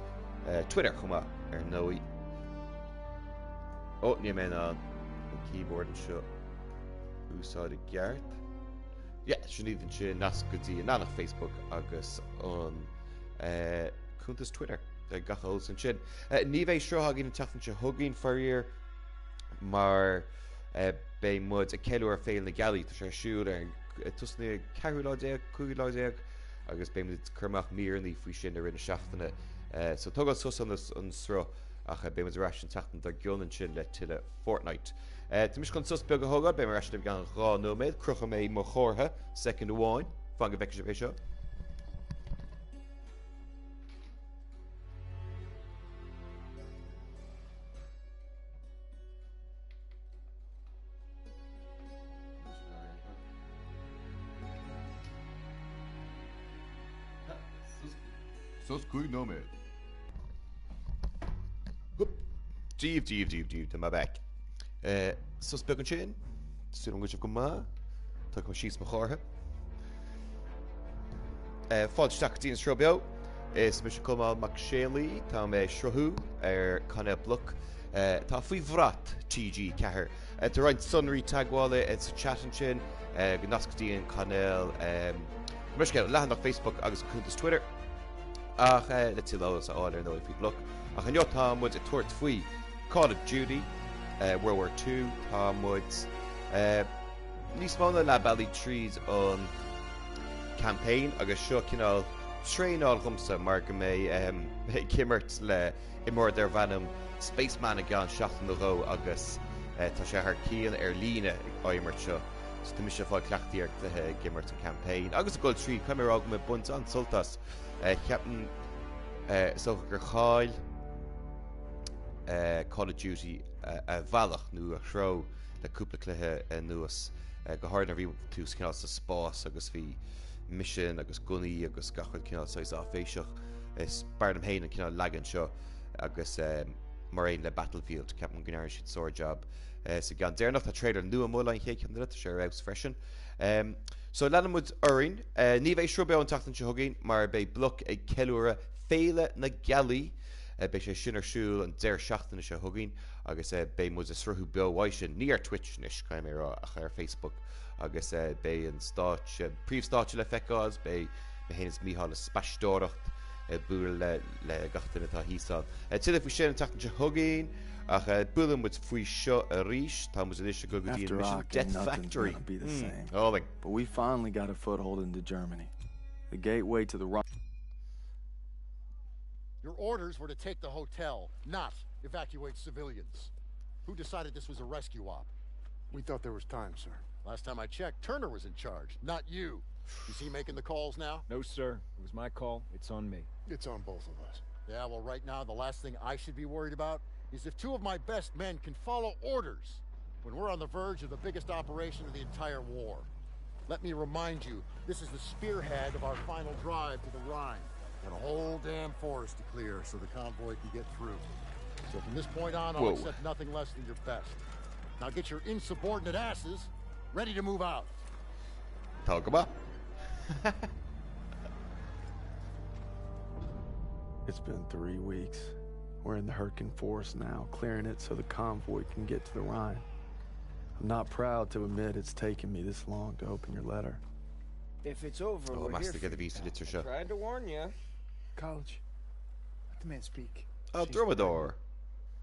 Twitter chumá ar nóí ní mé an keyboard and shut úsáid geart. Yeah, she need to nas goodie and on Facebook agus on Kuntas Twitter. Gachos and chin. Nive sure hagin and taffin she hugging for year mar bei mud a kelor fail the galley to share shooter tusne carulade kugulade agus bei mud kermach mir and the frishin in shaftene so togo sus on this on sro ach be mud ration tachten der gun and chin let till Fortnite. Tumis kon sus bega hogad be mar rashtib gan ra no med krucha me mo chorha second wine fanga vekje pesha. Sus kui no med. Div to my back. Sus bega chin. Student which of guma. Tak ma sheets ma chorha. Fod stak dien strobio. Twitch le Colmán mac chaill tá me sruhu canna Bloc tá fui vrat TG cahir to right sunry tagwale it's a chat and chin gnaskdien canal mushkel leathanaigh Facebook agus kuntas Twitter ach let's see those all there no if you look ach an yotam was a tour fui Call of Duty World War II Tom Woods Nismona la Bally Trees on campaign agus seo cinál train all humsa mar go mé imirt le imirt ar bhanam spaceman a gan seachtain do ró agus tá sé ar cíal ar líne imirt seo so tá mis sé fáil cleachtaí ar cluthe imirt an campaign agus a goil trí chuimar ága me bunt an soltas ceapan so gur chaill Call of Duty a bhealach nu a shró le cúpla cluthe nuas go háir na bhí tú cinál sa spás agus bhí mission agus gunny agus gachud cinál sais á féiseach is bardam héin an cinál lagan seo agus mar aon le Battlefield ceapan gnéir siad sore job so gan déirnach tá trailer nua móla an chéad candidate sé raibh freisin so lenamud orin ní bheith srúbe an tatan se thugain mar bei Bloc ag ceúra féile na gealaí bei sé sinar siúil an déir seachtainna se thugain agus bei mu a sruthú behaid sin ní ar Twitch nis caiim ar a chuir Facebook agus bé an príomhstáit le feicáil bé héananas míáil spaisteoireacht búil le gatainna tá híáil. Tuidir faoi sin an teachtain se thugaín ach bulan muid faoi seo a ríis tá mu is go go dtíon mission Death Factory. But we finally got a foothold into Germany. The gateway to the right. Your orders were to take the hotel, not evacuate civilians. Who decided this was a rescue op? We thought there was time, sir. Last time I checked, Turner was in charge, not you. Is he making the calls now? No, sir. It was my call. It's on me. It's on both of us. Yeah, well, right now, the last thing I should be worried about is if 2 of my best men can follow orders when we're on the verge of the biggest operation of the entire war. Let me remind you, this is the spearhead of our final drive to the Rhine. Got a whole damn forest to clear so the convoy can get through. So from this point on, I'll accept nothing less than your best. Now get your insubordinate asses ready to move out. Talk about. It's been 3 weeks. We're in the Hurricane Forest now, clearing it so the convoy can get to the Rhine. I'm not proud to admit it's taken me this long to open your letter. If it's over, we're here for you. I tried to warn you. College. Let the man speak. Dromedar.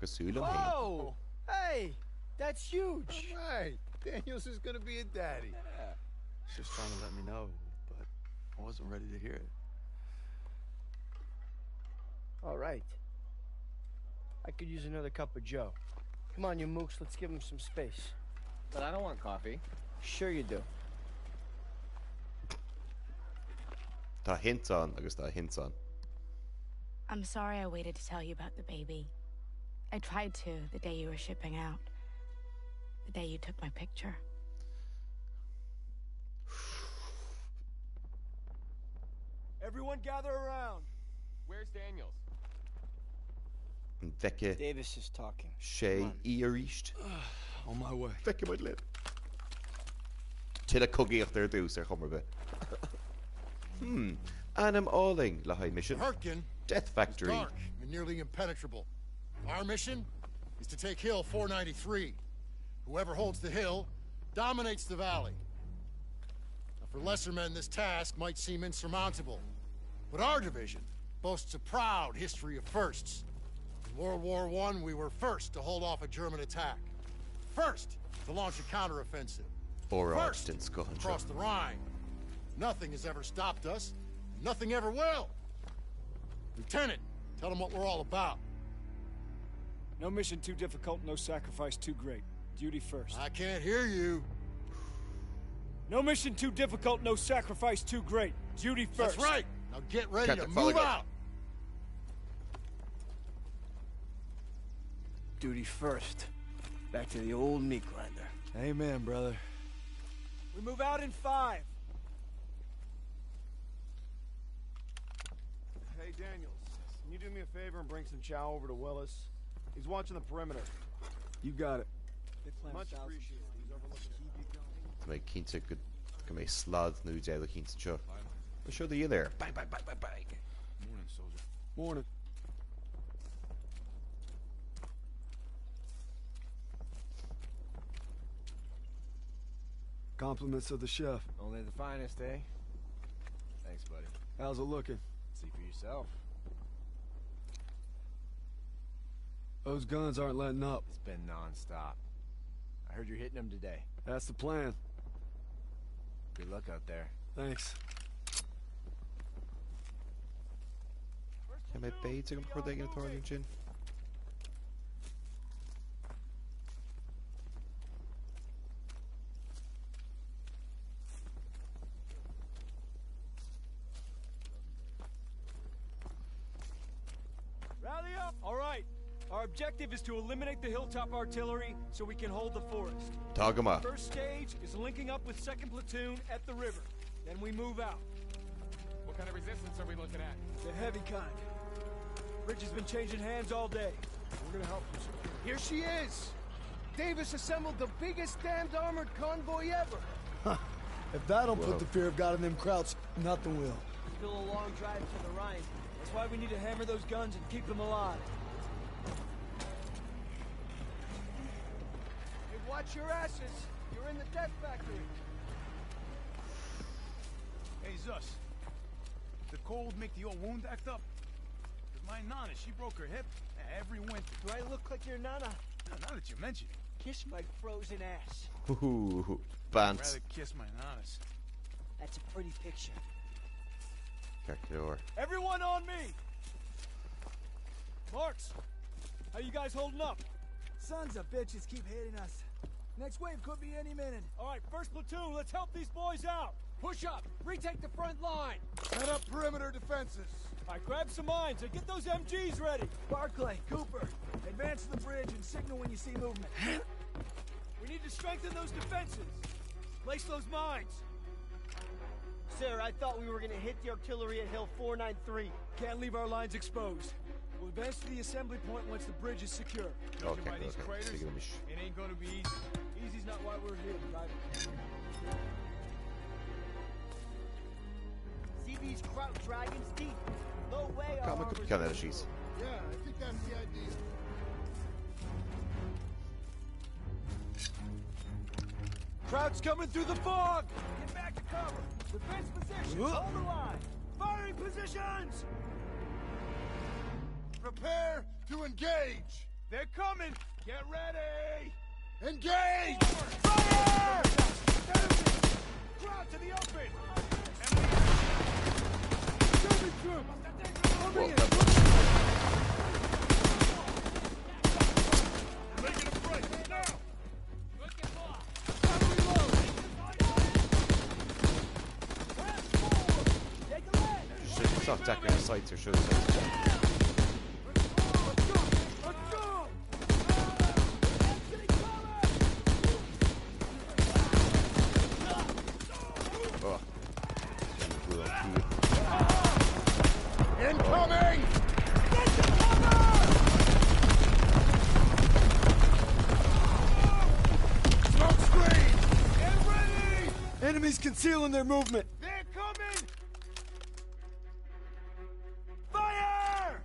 Oh! Hey! That's huge! All right. Daniels is gonna be a daddy. Yeah. She's just trying to let me know, but I wasn't ready to hear it. All right. I could use another cup of joe. Come on, you mooks, let's give him some space. But I don't want coffee. Sure you do. Tá hints on, agus tá hints on. I'm sorry I waited to tell you about the baby. I tried to the day you were shipping out. The day you took my picture. Everyone gather around. Where's Daniels? Vecca. Davis is talking. Shay Earist. On my way. Vecca my lip. Till a coogie there do, sir Hummerbe. Anam Alling, Lahai mission. Hurricane. Death Factory. Dark and nearly impenetrable. Our mission is to take Hill 493. Whoever holds the hill dominates the valley. Now, for lesser men, this task might seem insurmountable, but our division boasts a proud history of firsts. In World War I, we were first to hold off a German attack. First to launch a counteroffensive. First to cross the Rhine. Nothing has ever stopped us. Nothing ever will. Lieutenant, tell them what we're all about. No mission too difficult, no sacrifice too great. Duty first. I can't hear you. No mission too difficult, no sacrifice too great. Duty first. That's right. Now get ready to move out. Duty first. Back to the old meat grinder. Amen, brother. We move out in 5. Hey, Daniels, can you do me a favor and bring some chow over to Willis? He's watching the perimeter. You got it. Much appreciated. He's overlooking the Make Keenta good. Come a slad new day looking to show. I'll show you there. Bang, bang, bang, bang, bang. Morning, soldier. Morning. Compliments of the chef. Only the finest, eh? Thanks, buddy. How's it looking? See for yourself. Those guns aren't letting up. It's been non-stop. I heard you're hitting them today. That's the plan. Good luck out there. Thanks. Kan met beter om voor dingen te worden, Jin? Rally up! All right. Our objective is to eliminate the hilltop artillery so we can hold the forest. Tagama. First stage is linking up with 2nd platoon at the river. Then we move out. What kind of resistance are we looking at? The heavy kind. Bridge has been changing hands all day. We're gonna help you secure. Here she is! Davis assembled the biggest damned armored convoy ever! If that'll put the fear of God in them Krauts, nothing will. Still a long drive to the Rhine. That's why we need to hammer those guns and keep them alive. Hey, watch your asses! You're in the death factory! cold make the old wound act up? Cause my nana, she broke her hip every winter. Do I look like your nana? Now that you mention it. Kiss my frozen ass. Ooh, I'd Bants. rather kiss my nanas. That's a pretty picture. Calculator. Everyone on me! Marks, how you guys holding up? Sons of bitches keep hitting us. Next wave could be any minute. All right, first platoon, let's help these boys out. Push up! Retake the front line! Set up perimeter defenses. All right, grab some mines and get those MGs ready. Barclay, Cooper, advance to the bridge and signal when you see movement. We need to strengthen those defenses. Place those mines. Sir, I thought we were gonna hit the artillery at Hill 493. Can't leave our lines exposed. We'll advance to the assembly point once the bridge is secure. Okay, By these craters, okay. it ain't gonna be easy. Easy's not why we're here, Private. See these kraut dragons deep? No way our Calma, armor's calma, energies. Yeah, I think that's the idea. Kraut's coming through the fog! Get back to cover! Defense positions, hold the line! Firing positions! Prepare to engage! They're coming! Get ready! Engage! Fire! Crowd to the open! German troops! Coming in! Making a break! Now! Stop attacking our sights or shoot sights. Oh. Incoming! Smoke screen! Get ready! Enemies concealing their movement. They're coming! Fire!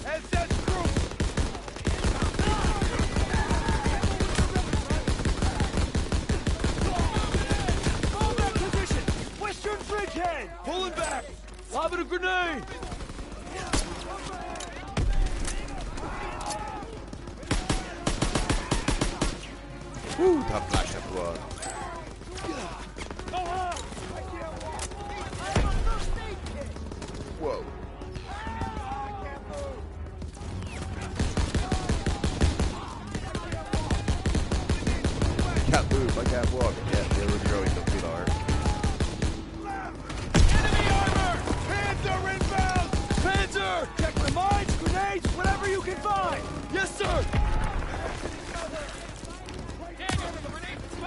SS group! Combat position! Western bridgehead! Pulling back! Lobbing a grenade! Woo, that flash of blood. Whoa. Can't move, I can't walk. Yeah, they were growing up too hard. Enemy armor! Panzer inbound! Panzer! Check the mines, grenades, whatever you can find! Yes, sir!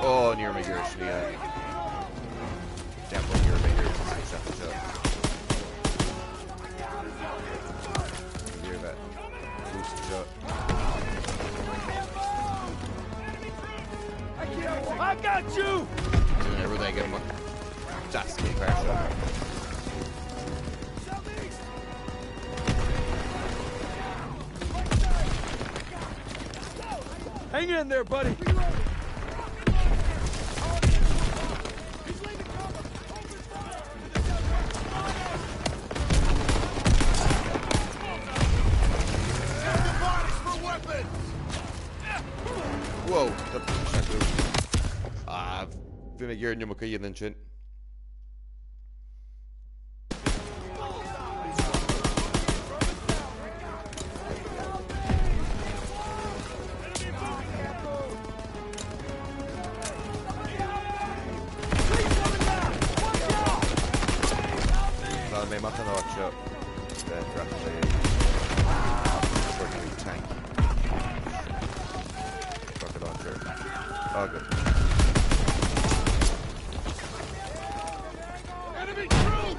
Oh, near my gears, yeah. Definitely near my gears. That's the shot. Near that. Boost the shot. I got you! Doing everything in my... That's the crash shot. Hang in there, buddy! Whoa, vi meg gjør nummer køyen den sin. May mata na watch tank. Rocket launcher. Oh, good. Enemy troop!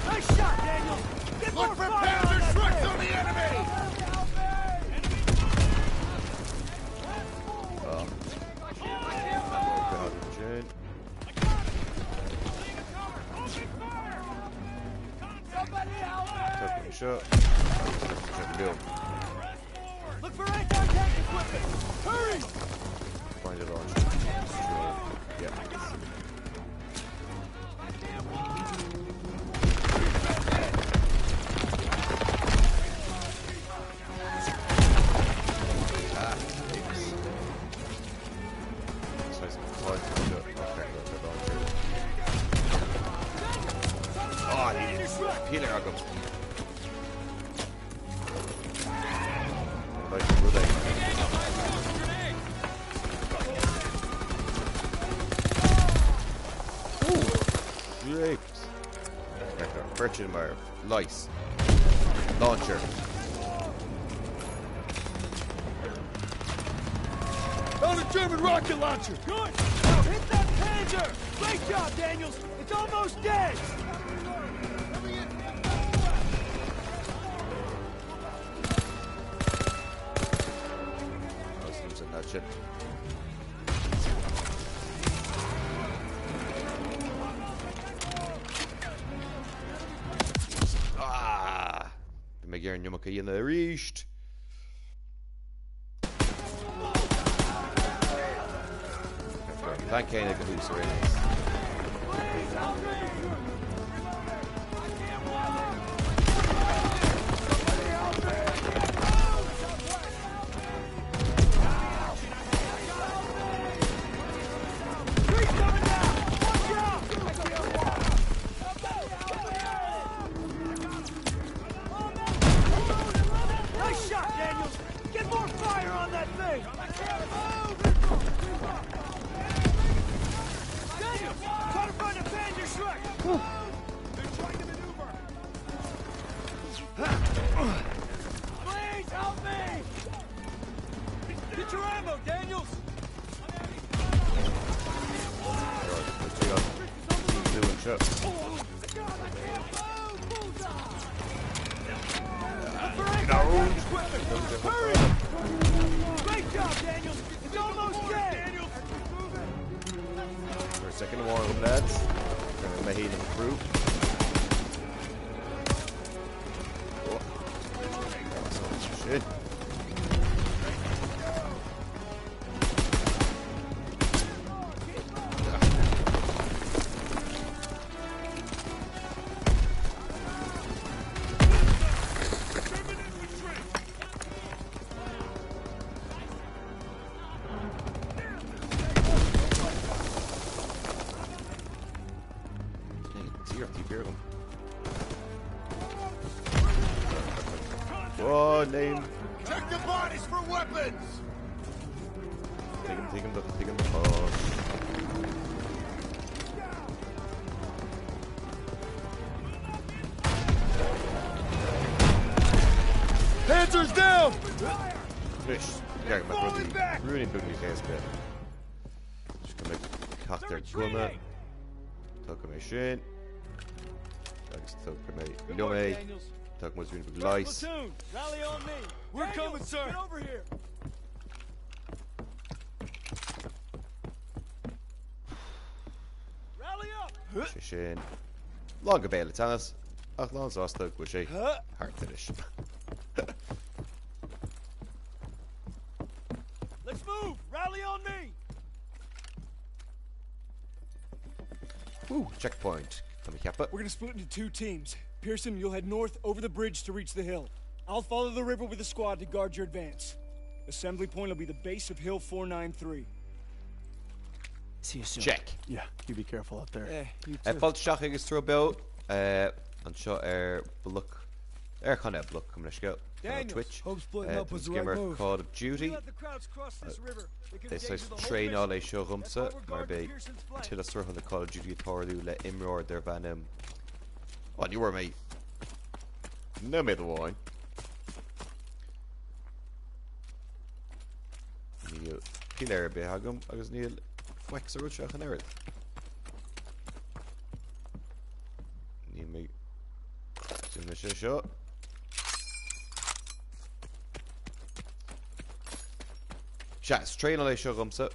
Nice shot, Daniel! Get Look more for fire Panzer on trucks that on the enemy! Oh. Took a shot. Look for anti-tank equipment! Hurry! Find it launcher. Yeah. point. Oh, healing agam. Great. Virgin Mire. Lice. Launcher. Found a German rocket launcher! Good! Now hit that Panzer! Great job, Daniels! It's almost dead! Muslims and that shit. Ah! Bhí mé ggéireann Yumaka in the reached. Thank you, Nick, who's ready. Nice shot, Daniels! Get more fire on that thing! Try to find a Panzer Shrek! They're trying to maneuver! Please help me! Get your ammo, Daniels! Doing shit. Hurry! Great job, Daniels! It's almost dead! For a second more of them, lads. Trying to make them through. Oh. Shit. Oh, name. Check the bodies for weapons! Take him. Oh. Panzer's down! Fish. Yeah, really big case bit. Just gonna cut their gunner. Tuck him a shin. Thanks, tuck him a lummy. Tuck him a big lice. Rally on me! We're coming, sir! Get over here! Rally up! Shin. Long a bail, tennis. Ach, long sauce, tuck with a hard finish. Let's move! Rally on me! Ooh, checkpoint. We're gonna split into two teams. Pearson, you'll head north over the bridge to reach the hill. I'll follow the river with a squad to guard your advance. Assembly point will be the base of Hill 493. See you soon. Check. Yeah, you be careful out there. You too. Fáilte agus trúbeo anseo Bloc chaill Bloc coming to go on Twitch. Skimmer Call of Duty. This is train all a show rumsa mar be till us on the Call of Duty Thorlu le imror their van on you were mate. No me the wine. Níl Kill be hagum agus níl wax a ruach an earth. Níl me sin show. Chats, train on a show rumsa.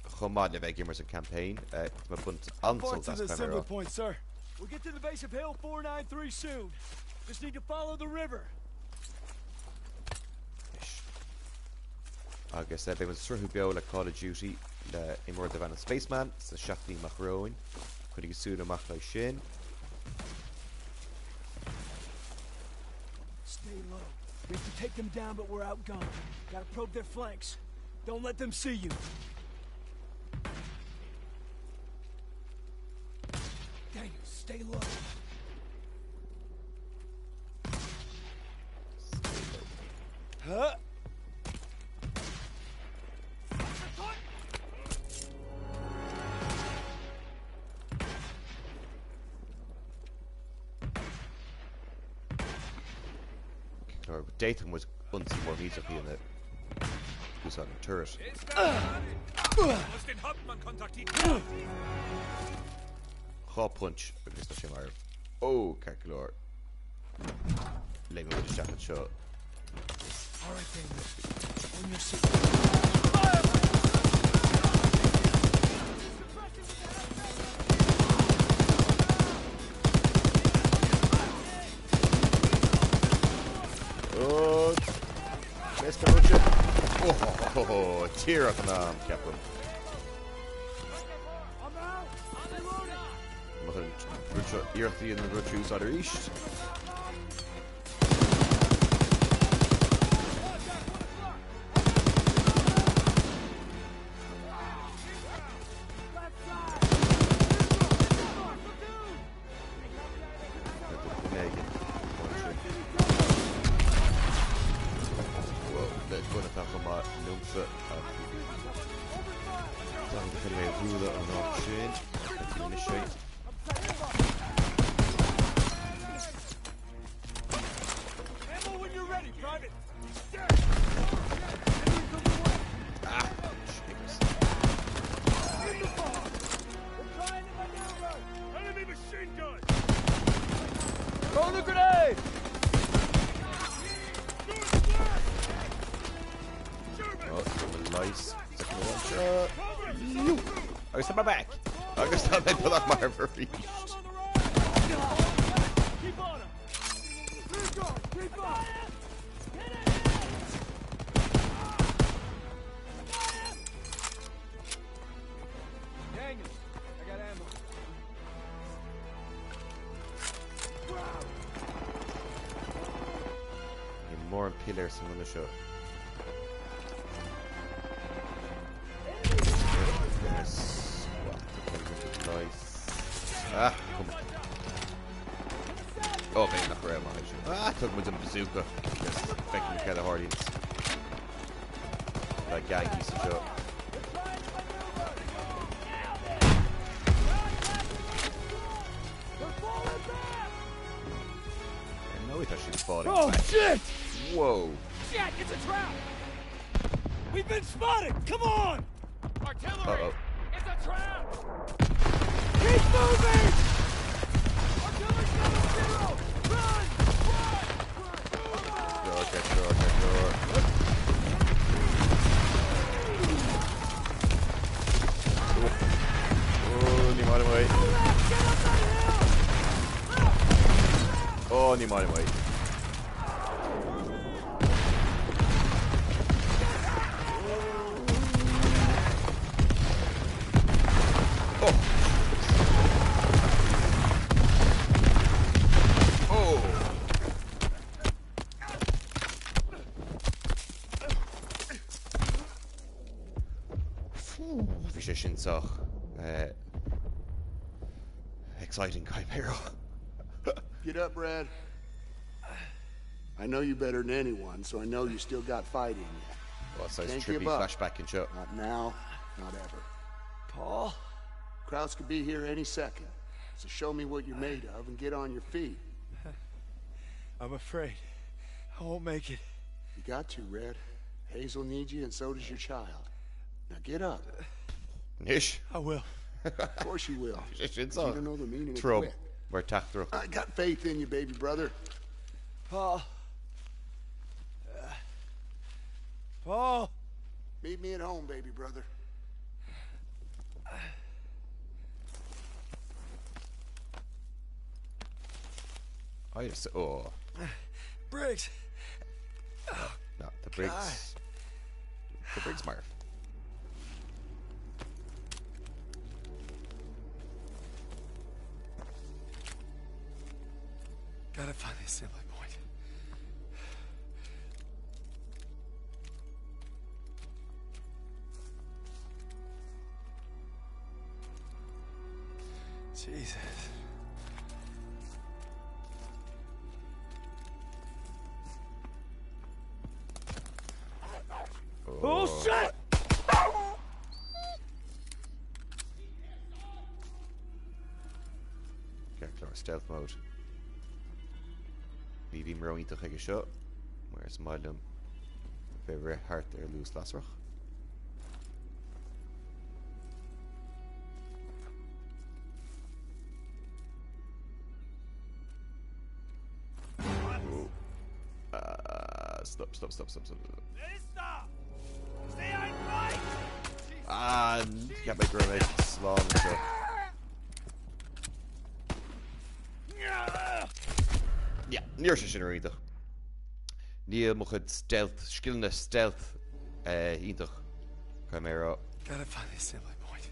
Chomad le gamers and campaign. My bunt ansel to the assembly point, sir. We'll get to the base of Hill 493 soon. Just need to follow the river. I guess they was through BEO like Call of Duty in more the van and Spaceman. It's the Shafty Macroin. Could you soon a Maclay Shin? Stay low. We have to take them down, but we're outgunned. Gotta probe their flanks. Don't let them see you. Daniel, stay low. Huh? Or Dathan was unseen more music in it. Who's on the turret? Hot punch. Oh, calculor. Let me with the shot and shot. Alright, Daniel. On your seat. Oh, Mr. Butcher. Oh, tear up an arm, Captain. Nothing. Earthy and the Rutschus are east. My back. I guess I made Bloc my reach. Keep on him. Keep on. Keep on. Daniel, I got ammo. Need more pillars in the show. Ah, come on. Oh, man, not grab my I took him with a bazooka. Just affecting the kind of Hardians. Like Yankees to show. I know he thought she was falling. Oh, back. shit! Whoa. Shit, it's a trap! We've been spotted! Come on! Artillery! Uh-oh. It's a trap! Keep moving! Artillery 7-0! Run! Door. Oh, ni mare mai. Oh, ni mare mai. Exciting chimera. Get up, Brad. I know you better than anyone, so I know you still got fight in you. Well, so it's Can't trippy give up. flashback and shot. Not now, not ever. Paul? Krauts could be here any second, so show me what you're made of and get on your feet. I'm afraid I won't make it. You got to, Red. Hazel needs you, and so does your child. Now get up. Nish. I will. Of course you will. You don't know the meaning of Throw. quit. We're tacked through. I got faith in you, baby brother. Paul. Paul. Meet me at home, baby brother. Oh, yes. Oh. Briggs. No, the Briggs. The Briggs Marv. Gotta find the assembly point. Jesus. Character stealth mode. Leave him rowing to a shot. Where's Mylum? Favorite heart there, loose last rock. Stop. Can't make grenade slalom and stuff. Ja, neer sin roiintach. Níl mo chud stealth, skillne stealth ítach. Chimera. Gotta find the assembly point.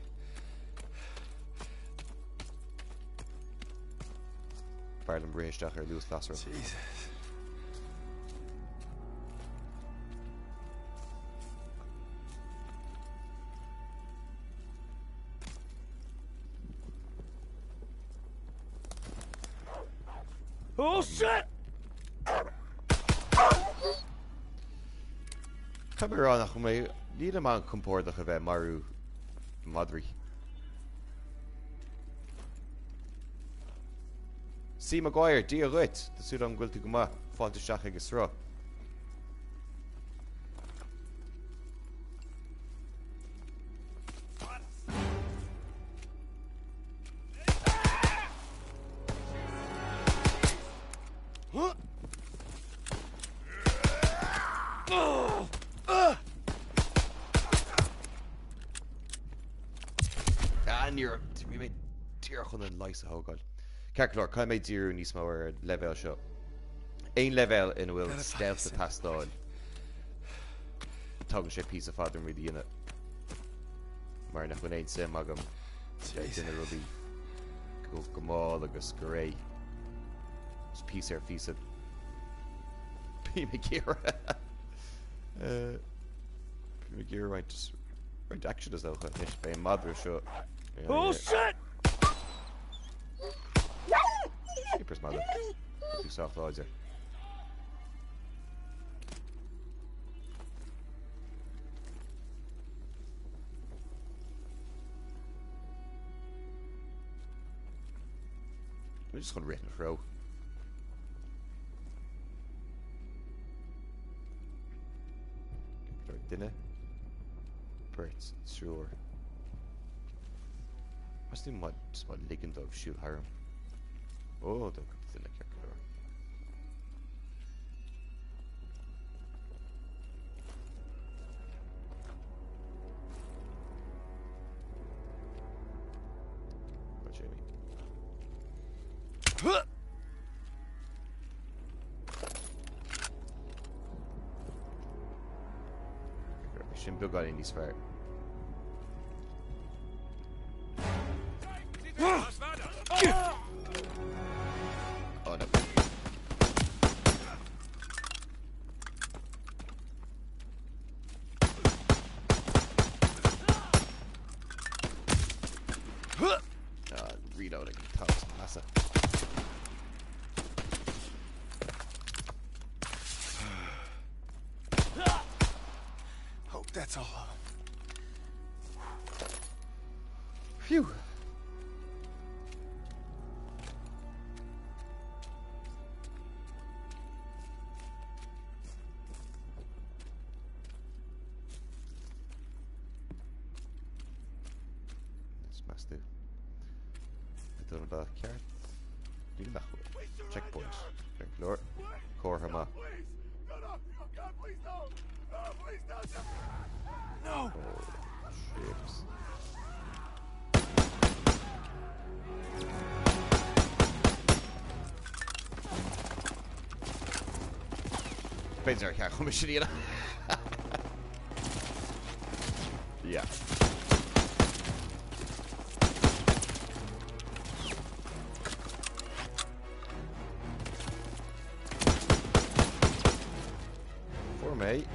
Barlam Braisteach Lewis Classroom. Jesus. Oh shit! Chimera nach mé níl man compórdaach a bheith marú Madri. Sí Maguire, dí a ruit, de súd an ghfuilta go maith fáilteach agus rá. Calculor, can I make zero in this more level shot? Ein level in will stealth the past on. Talking shit piece of father really in it. Marna when ain't say magam. Dinner will be go gamal agus grey. Just piece here piece of P McGear. P McGear right just right action as though finished by a mother shot. Oh shit! Keeper's mother. Too soft odds there. We're just going to written throw. Dinner. Birds, sure. What's the what ligand of shoot harm? Oh, don't come to the calculator. Go, Jamie. Shouldn't got in this fire. Oh no. Reloading. Toss. Massa. Hope that's all of them. Phew. Checkpoint. Floor. Core Hama. No! Oh, ships. Benzer, ja, kom eens hier. Ja. Voor mij.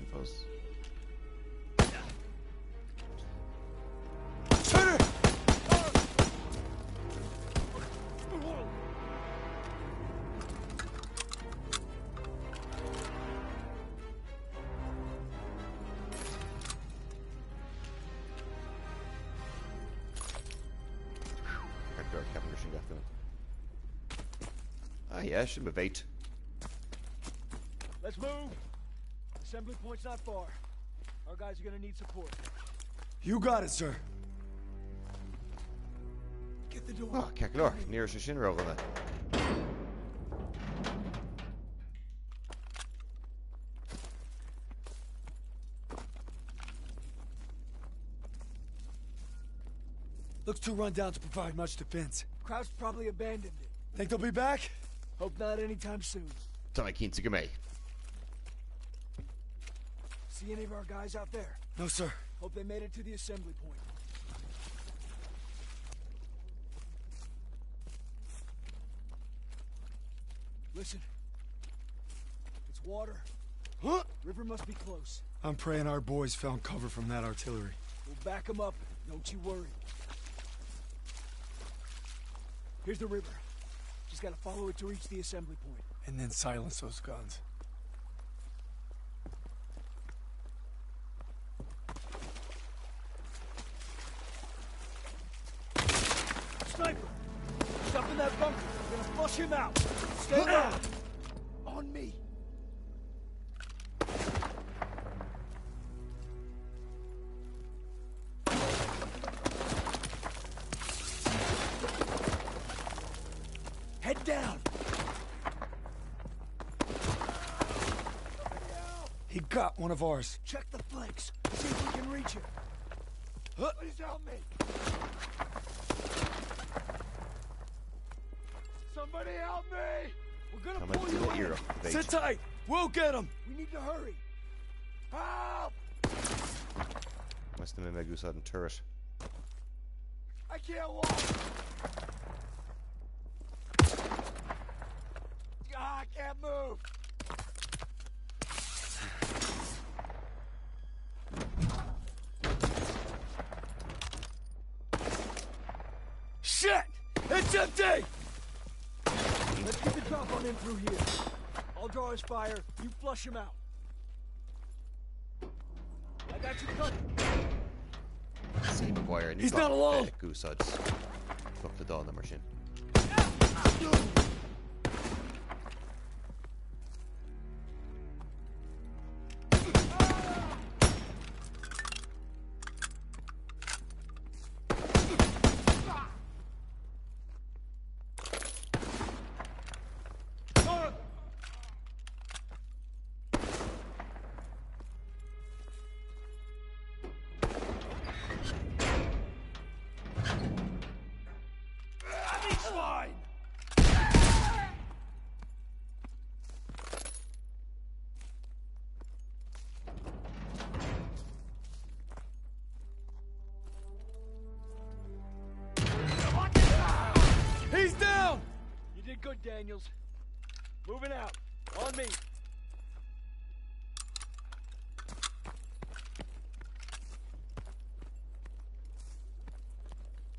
suppose. Ah, yeah, should have 8. Let's move. Assembly point's not far. Our guys are gonna need support. You got it, sir. Get the door. Oh, Kakalor, nearest the Shinra on that. Looks too run down to provide much defense. Kraut's probably abandoned it. Think they'll be back? Hope not anytime soon. Tá keen to me. See any of our guys out there? No, sir. Hope they made it to the assembly point. Listen. It's water. Huh? River must be close. I'm praying our boys found cover from that artillery. We'll back them up. Don't you worry. Here's the river. Just gotta follow it to reach the assembly point. And then silence those guns. Sniper! He's up in that bunker. We're gonna flush him out. Stay down. On me. Head down. He got one of ours. Check the flanks. See if we can reach him. Please help me. Somebody help me! We're gonna pull you in. Sit tight. We'll get him. We need to hurry. Help! Must have been a goose out in turret. I can't walk. I can't move. Shit! It's empty! Let's get the drop on in through here. I'll draw his fire, you flush him out. I got you covered. See McGuire. He's not alone! Goose odds. Fuck the door on the machine. He's down! You did good, Daniels. Moving out. On me.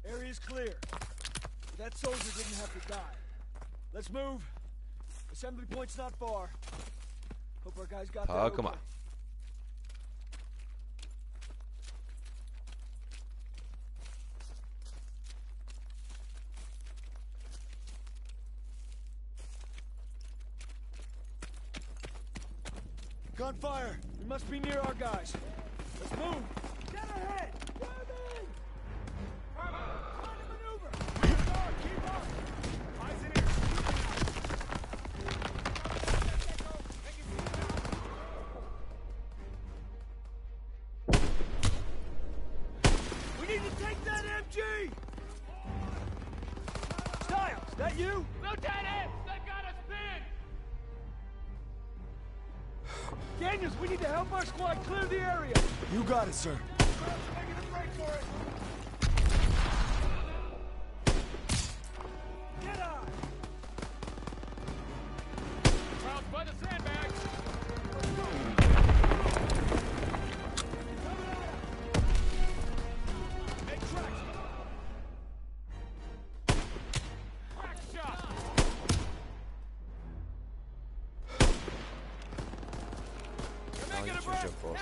Area's clear. That soldier didn't have to die. Let's move. Assembly point's not far. Hope our guys got there. Come on. Gunfire! We must be near our guys. Let's move! Get ahead! Moving! Find a maneuver! Keep on! Keep on! Eyes in here! We need to take that MG! Stiles, that you? Lieutenant! They've got us pinned! Daniels, we need to help our squad clear the area. You got it, sir. Making a break for it. Get on! Crowd's by the sandbags! jump force.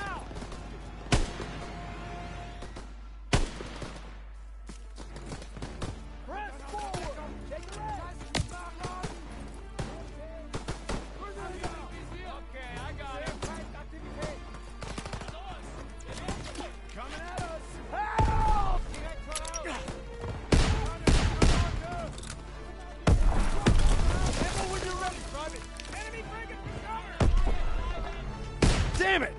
Damn it!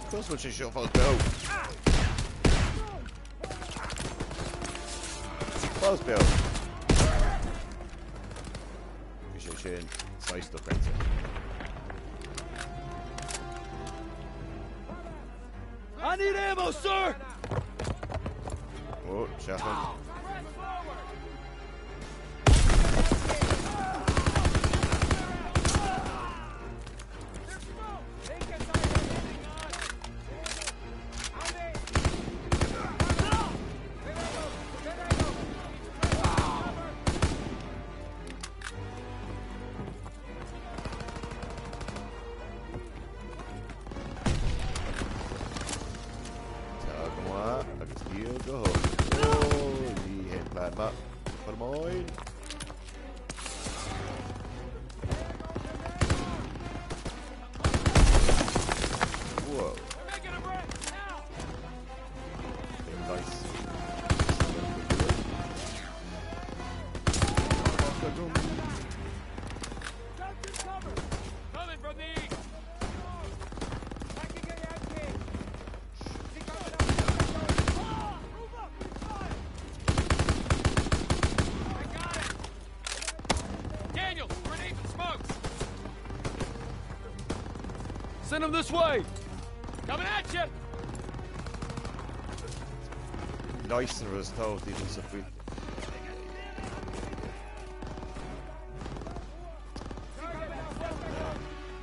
Close what you shove, go. Close, Bill. Appreciate you. Size stuff, right? I need ammo, sir! Oh, Sheffield. Send him this way! Coming at you! Nice and restore even so free.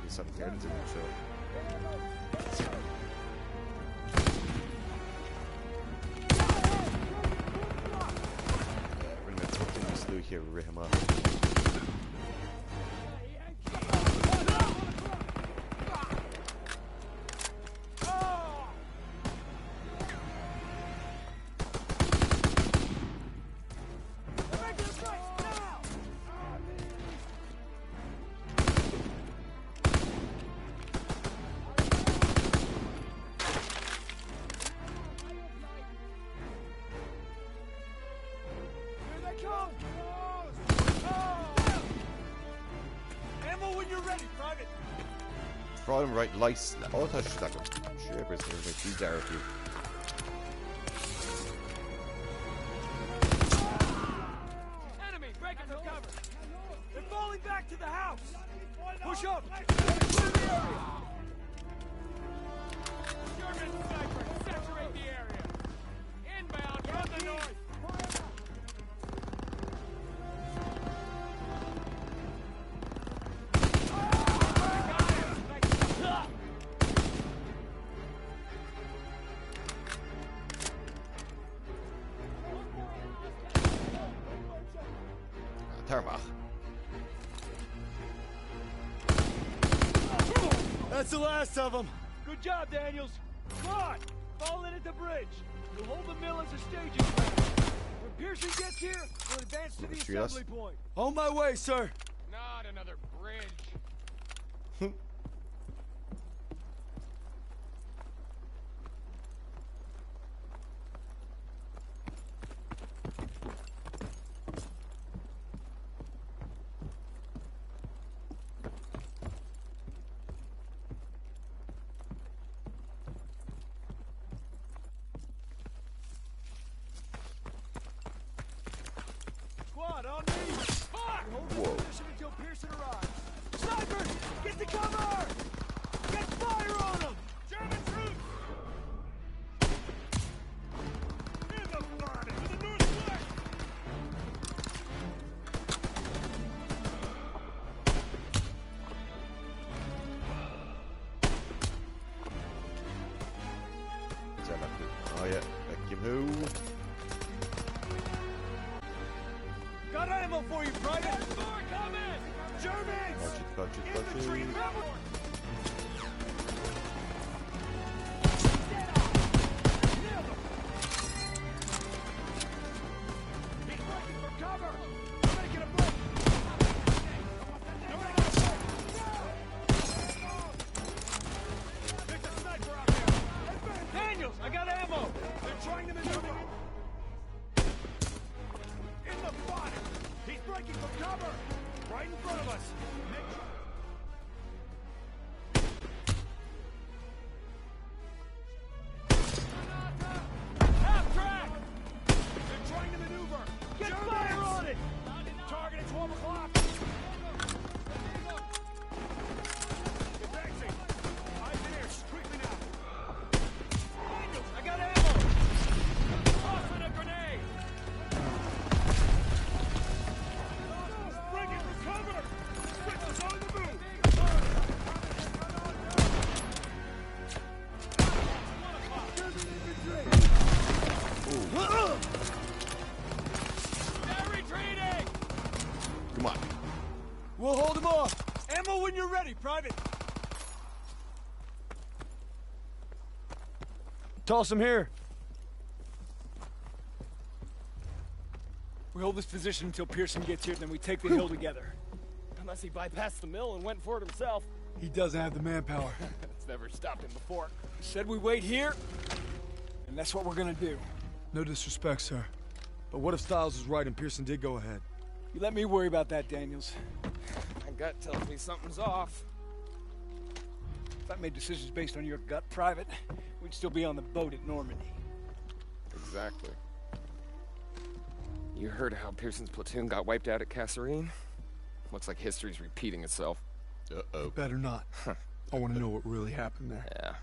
He's up there, isn't it? Sure. Bring that fucking this Lou here, rip him up. Problem right, lice. Oh, that's just like a shivers. There's like these there too. Enemy, breaking the cover. They're falling back to the house. Push up. German snipers saturate the area. Inbound from the north. That's the last of them. Good job, Daniels. Squad, fall in at the bridge. We'll hold the mill as a staging point. When Pearson gets here, we'll advance to the assembly point. On my way, sir. Not another bridge. Squad, on me! Fuck! Hold the position until Pearson arrives. Snipers! Get to cover! Get fire on them! German troops! In the body! To the northwest! Oh yeah, vacuum who? Got ammo for you, Private! More coming! Germans! Gotcha. Daniels, I got ammo! They're trying to maneuver! In the fire! He's breaking for cover! Right in front of us! Half track! They're trying to maneuver! Get fire on it! Target at 12 o'clock! Advancing! Engineers, quickly now! Daniels, I got ammo! Tossing a grenade! Bring it for cover! Quick's on the move! They're retreating! Come on. We'll hold them off! Ammo when you're ready, Private! Toss him here. We hold this position until Pearson gets here, then we take the hill together. Unless he bypassed the mill and went for it himself. He doesn't have the manpower. It's never stopped him before. Said we wait here, and that's what we're gonna do. No disrespect, sir, but what if Stiles was right and Pearson did go ahead? You let me worry about that, Daniels. My gut tells me something's off. If I made decisions based on your gut, Private, we'd still be on the boat at Normandy. Exactly. You heard how Pearson's platoon got wiped out at Kasserine? Looks like history's repeating itself. Uh-oh. Better not. I want to know what really happened there. Yeah.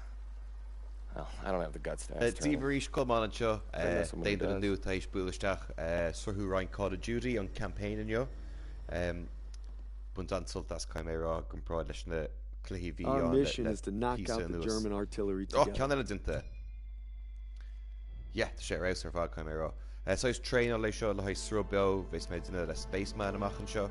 Well, I don't have the guts to ask. Díomhar Colmán anseo, déantar an nuacht éis buaisteach, sorthú Ryan Call of Duty an campaign anseo. Bunt an sultas caimérá go práid leis na cluichí bhí. Our mission is to knock out the German artillery together. Oh, ceann eile dinta. Yeah, tá sé raibh ar fád caimérá. So is train lei seo le srú BEO, bheits méid duna le spaceman amach anseo.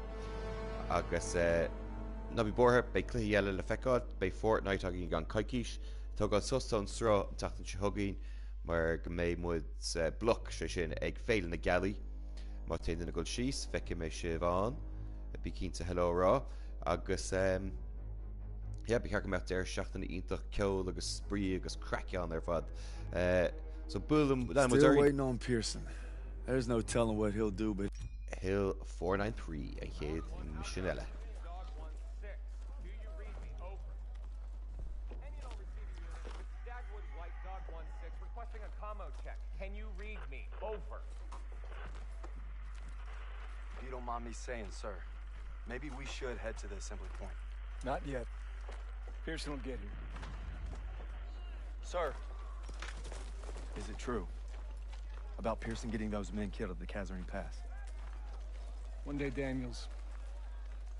Agus na bhí bortha bei cluichí eile le feicáid, bei Fortnite a gan caiiciis. Tugad sustán srá tachtan se thugainn mar go méid muid Bloc sé sin ag féil na galí má téann na go síos feice mé sé bháin bí cínta heló rá agus bhí cear go mecht ar seachtain ionintach ceol agus sprí agus crackeán ar fad so bulam still waiting on Pearson. There's no telling what he'll do, but Hill 493 a chéad mission eile. Can you read me? Over. If you don't mind me saying, sir, maybe we should head to the assembly point. Not yet. Pearson will get here. Sir, is it true about Pearson getting those men killed at the Kasserine Pass? One day, Daniels,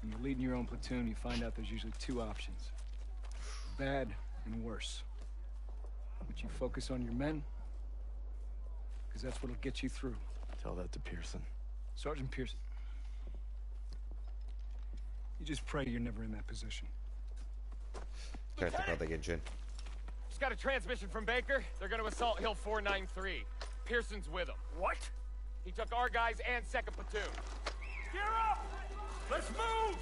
when you're leading your own platoon, you find out there's usually two options. Bad and worse. But you focus on your men, because that's what'll get you through. Tell that to Pearson. Sergeant Pearson. You just pray you're never in that position. Just got a transmission from Baker. They're going to assault Hill 493. Pearson's with them. What? He took our guys and second platoon. Gear up! Let's move!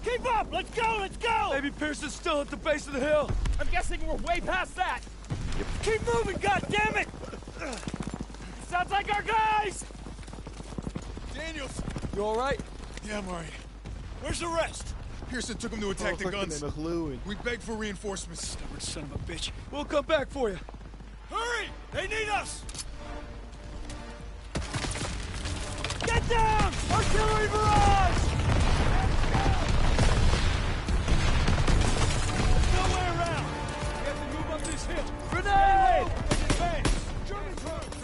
Keep up! Let's go! Let's go! Maybe Pearson's still at the base of the hill. I'm guessing we're way past that. Keep moving, goddammit! Sounds like our guys! Daniels! You all right? Yeah, I'm all right. Where's the rest? Pearson took him to attack the guns. We begged for reinforcements. Stubborn son of a bitch. We'll come back for you. Hurry! They need us! Get down! Artillery barrage! There's no way around! We have to move up this hill. Grenade! Advance! German troops!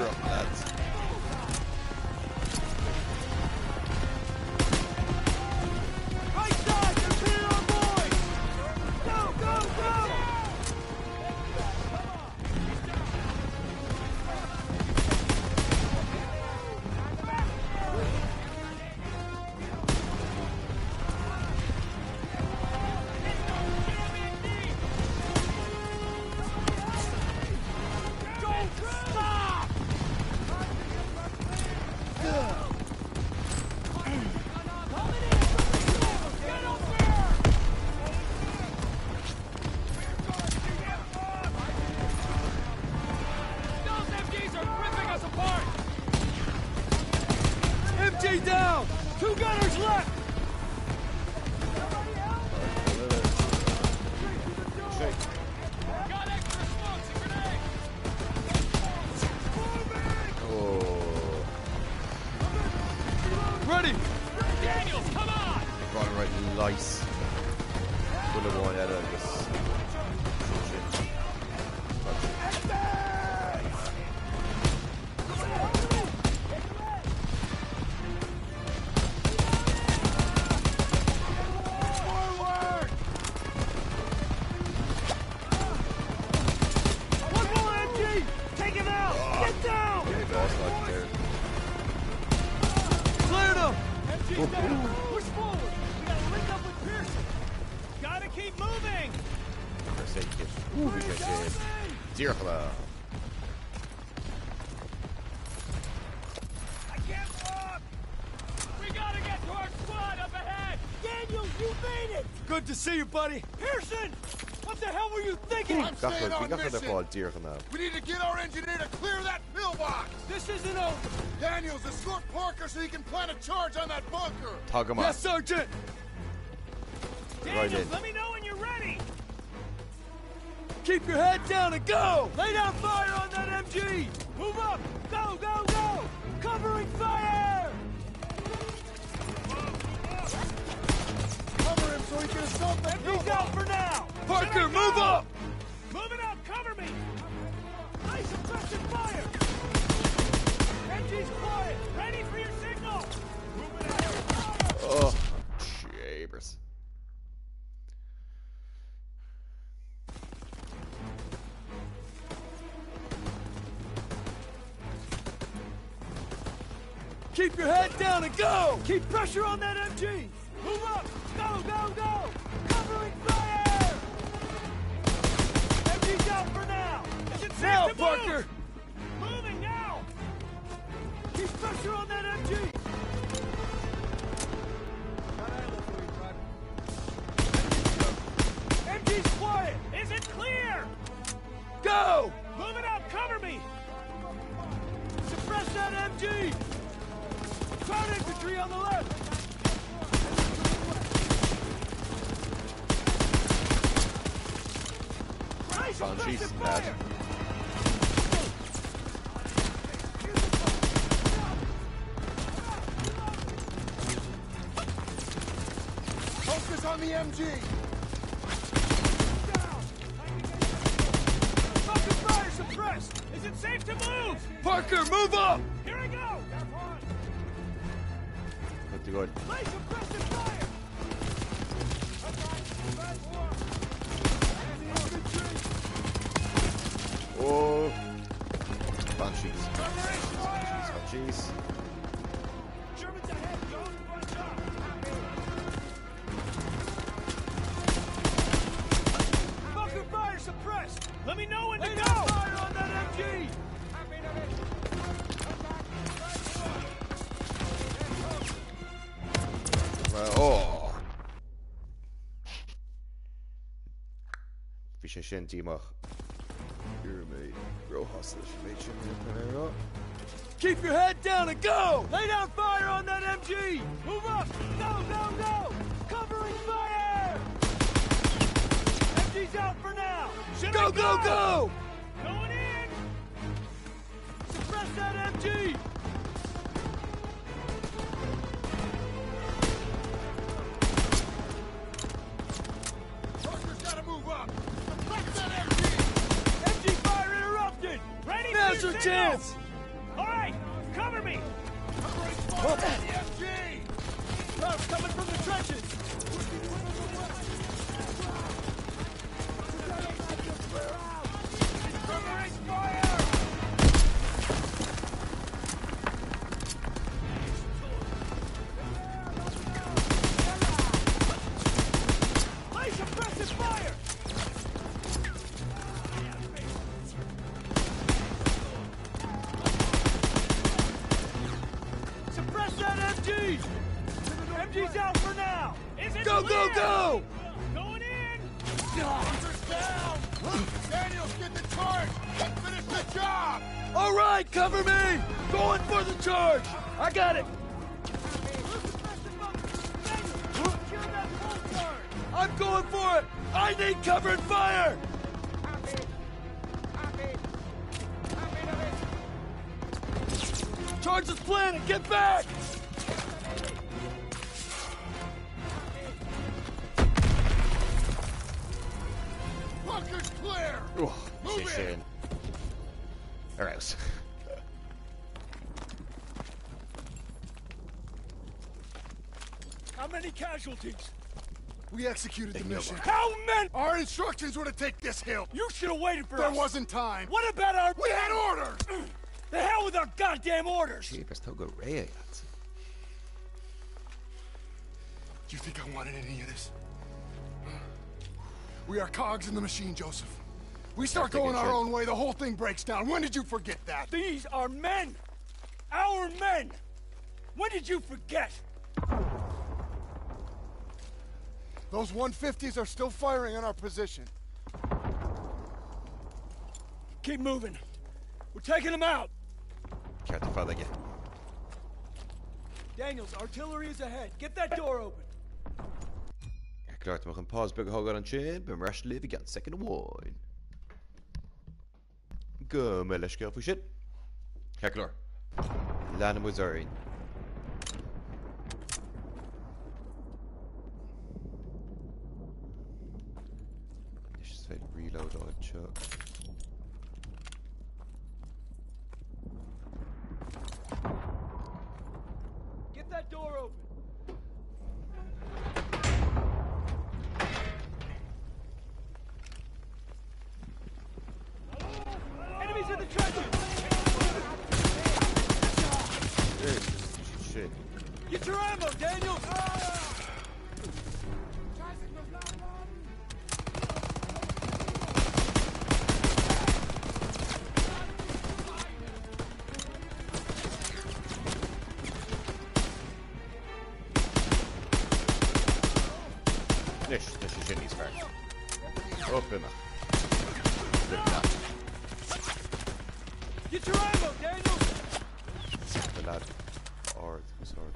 up, lads. Right side, they're pinning our boys! Go, go, go! Down! 2 gunners left! Got extra smokes and grenades! Ready! Daniels, come on! Running right lice. Full of one out of this. Push forward! We gotta link up with Pearson! Gotta keep moving! I can't walk! We gotta get to our squad up ahead! Daniels, you made it! Good to see you, buddy! Pearson! What the hell were you thinking? I'm staying on mission! We need to get our engineer to clear that pillbox! This isn't over! Daniels, escort Parker so he can plant a charge on that bunker! Tug him up. Yes, Sergeant! Daniels, Right let me know when you're ready! Keep your head down and go! Lay down fire on that MG! Move up! Go, go, go! Covering fire! Cover him so he can assault that MG's out for now! Parker, move up! Moving up, cover me! Nice suppressive fire! MG's quiet! Ready for your signal! Moving out! Oh, chambers. Keep your head down and go! Keep pressure on that MG! Move up! Go, go, go! Covering fire! MG's out for now! Is it safe now, to Parker! Move? Moving now! Keep pressure on that MG! MG's quiet! Is it clear? Go! Moving out, cover me! Suppress that MG! Ground infantry on the left! Nice aggressive fire! Focus on the MG! Fucking fire suppressed! Is it safe to move? Parker, move up! Here I go! Good. Place suppressive fire! Oh. Banshees. Banshees. Germans ahead, go! Watch out! Fucking fire suppressed! Let me know when to go! Fire on that MG! Oh. Fische Shentimach. You're me. Real hostage. Keep your head down and go! Lay down fire on that MG! Move up! Go, go, go! Covering fire! MG's out for now! Go, go, go! Going in! Suppress that MG! Parker's gotta move up! Suppress that MG fire interrupted! Ready Now's for your your chance! SMG! Crowd's coming from the trenches! Covering fire! Lay suppressive fire! Suppress that MG! MG's out for now! Go, go, go! Going in! Hunter's down! Daniels, get the charge! Let's finish the job! All right, cover me! Going for the charge! I got it! I'm going for it! I need cover and fire! Charge this planet! Get back! Bunker's clear! Oh, Move in! Alright. How many casualties? We executed the mission. How many? Our instructions were to take this hill. You should have waited for us. There wasn't time. What about our... We had orders! The hell with our goddamn orders! Jeepers, how good Ray at. Do you think I wanted any of this? We are cogs in the machine, Joseph. We start going our own way, the whole thing breaks down. When did you forget that? These are men! Our men! When did you forget? Those 150s are still firing on our position. Keep moving. We're taking them out. Can't defend again. Daniels, artillery is ahead. Get that door open. Klaart mag een pausbrug houden aan chin. Beim rush live again. Second wine. Go, my let's go for shit. Ja, klaar. Landen moet erin. Just say reload on chuck. Get that door open. Enemies in the trenches! Shit. Get your ammo, Daniels! Das ist ja nichts falsch. Open up. Get your ammo, Daniels! The lad. Art. Sorry.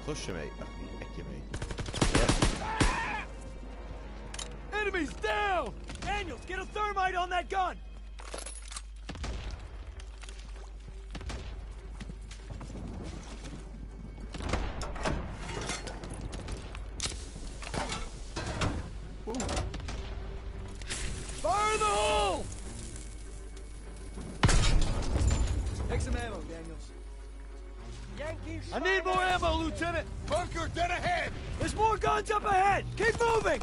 Push him, mate. Enemies down! Daniels, get a thermite on that gun! Fire the hole! Take some ammo, Daniels. Yankees. I need more ammo, Lieutenant. Bunker dead ahead! There's more guns up ahead! Keep moving!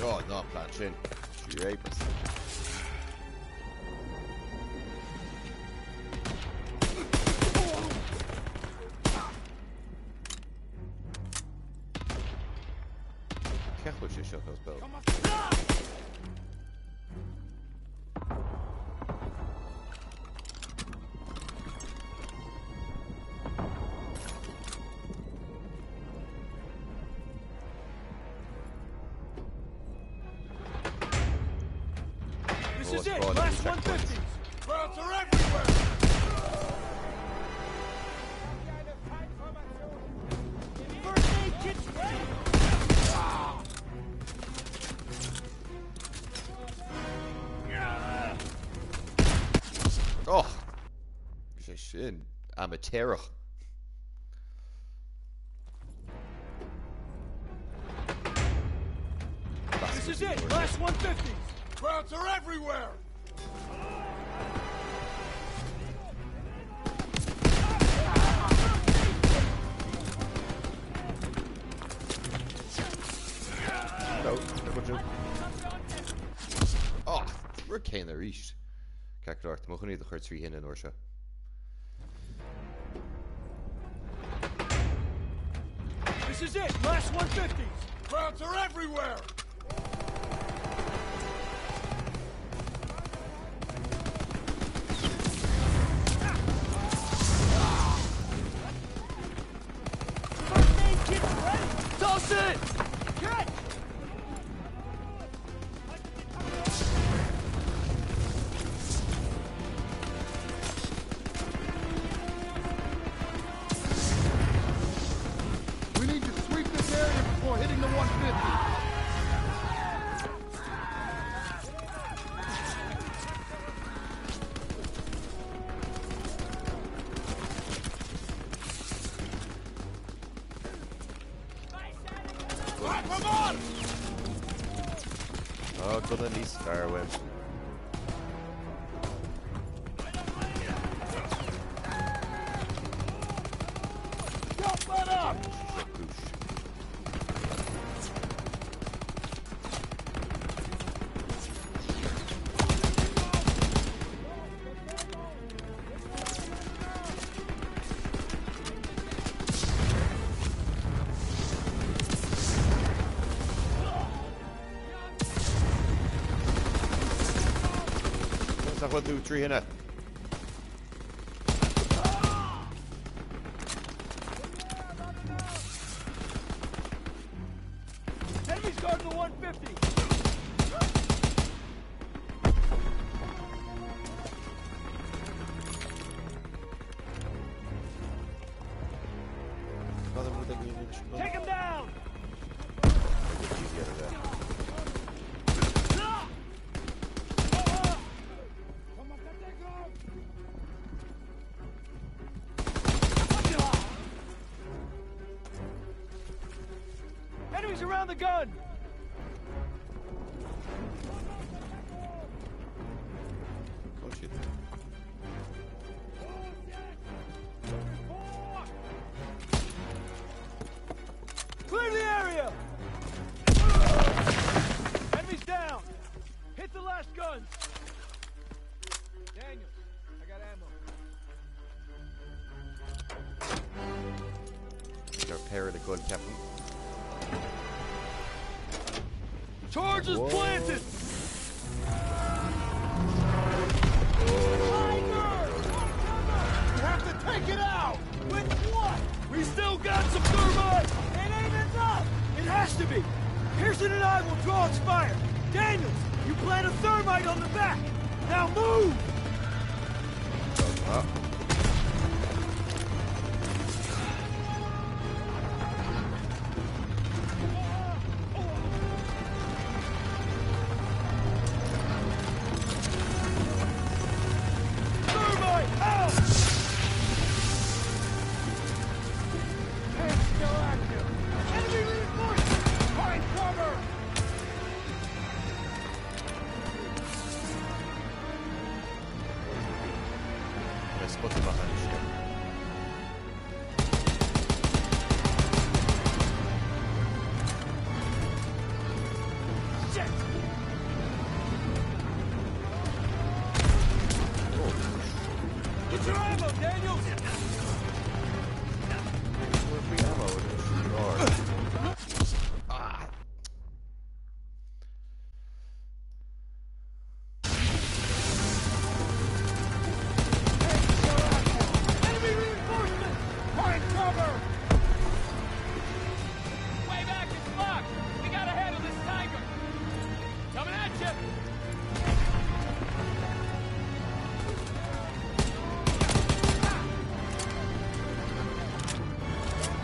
Oh, no, planching. She raped us. Careful, she shot those bells. is it. spawn Last any checkpoints. 150. Crowds are everywhere. First aid kit's ready. Oh, shit, amateur. This is it. Last 150. Crowds are everywhere. No, oh, we're kind of reached. Cactart, mogen niet de gert 3 in Orsha. This is it. Last 150. Crowds are everywhere. Toss it! Catch! We need to sweep this area before hitting the 150. Come on! Oh, good on these far away. Don't let up! Zeg wat doe 3 in it. Enemies guarding the 150. Take him down! Enemies around the gun! Oh shit. Clear the area! Enemies down! Hit the last guns! Daniels, I got ammo. Repair the gun, Captain. Charge is planted! We have to take it out! With what? We still got some thermite! It ain't enough! It has to be! Pearson and I will draw its fire! Daniels, you plant a thermite on the back! Now move! Thermite out! Tank still active. Enemy reinforcements! Find cover!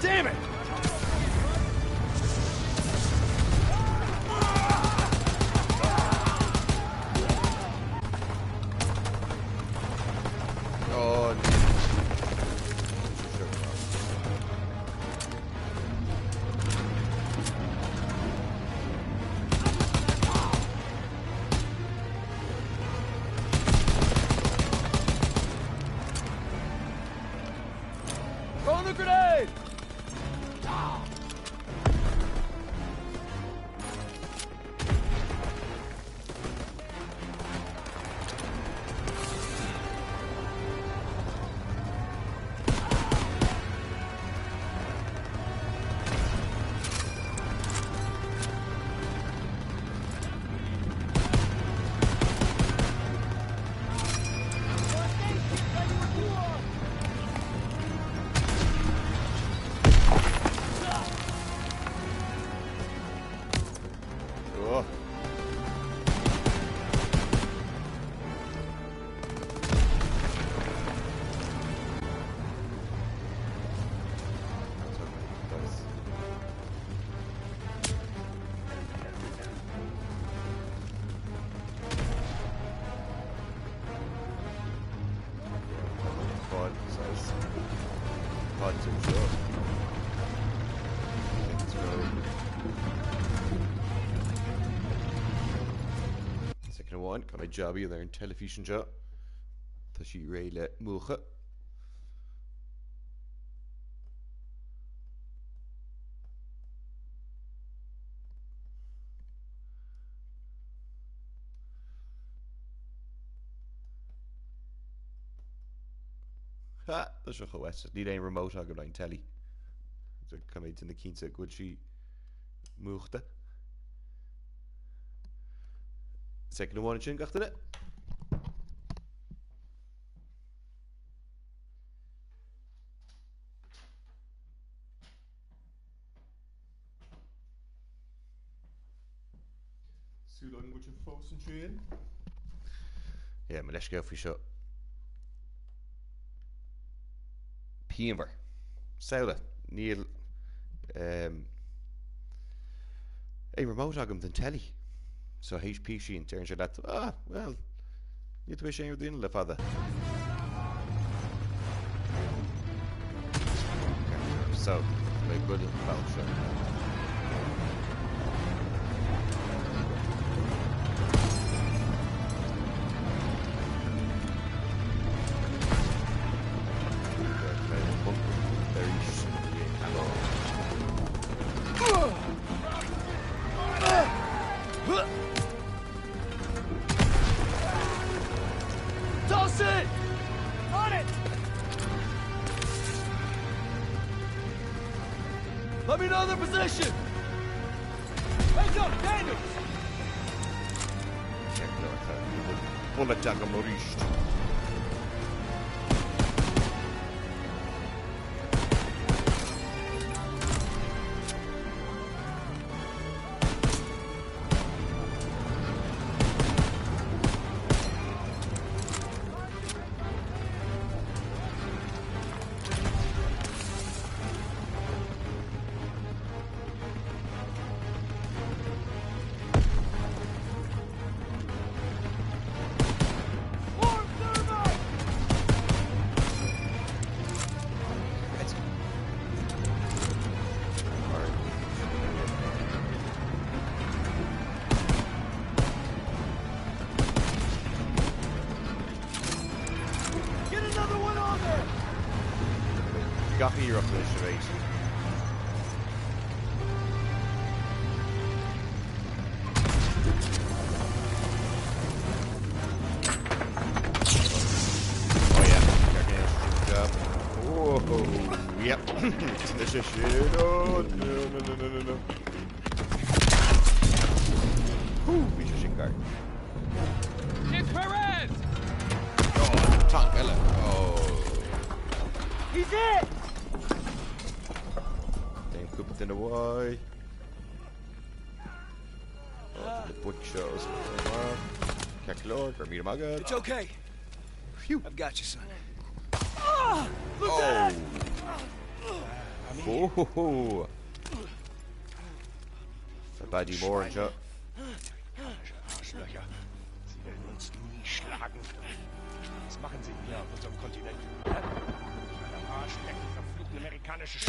Damn it! Oh, Throw the grenade! oh. Fáil, size. Fáil too short. Let's go. Second one, got my jobby there in television job. Tá sí réile múcha. Ha, tá seo chomhaite. Ní éon remote agam lein telly. So cumid in the cínta go sí múchta. Second one sin gachtaine. Súlan go sin fós an tríon. Yeah, ma leis go fao seo. Peanver. Saola. Níl a remote agam den telly. So HP sin turn se dat. Ah, well. Ní tú sé dún le fada. So, very good foul shot. Toss it! On it! Let me know their position! Hey, go, Daniel! Bullet jack am richt. Gachi hier op de geweest. Oh yeah, good job. Whoa, yep. This is shit. Oh no. Beetje shit guard. It's Perez! Oh, Tom Miller. Oh. He's it! In the Y. Oh, the book shows. It's okay. Phew. I've got you, son. Oh. Oh, Sabadi more and shot. Arschlöcher. Sie werden uns nie schlagen. Was machen Sie hier auf unserem Kontinent? Alle Arschlecken, verfluchte amerikanische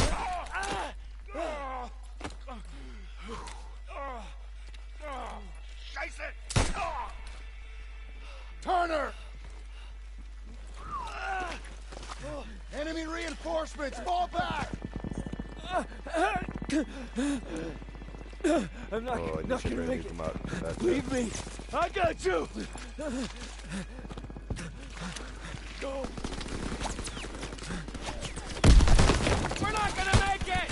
Scheiße! Turner! Enemy reinforcements! Fall back! I'm not gonna make it. Out. Leave me! I got you! Go! We're not gonna make it!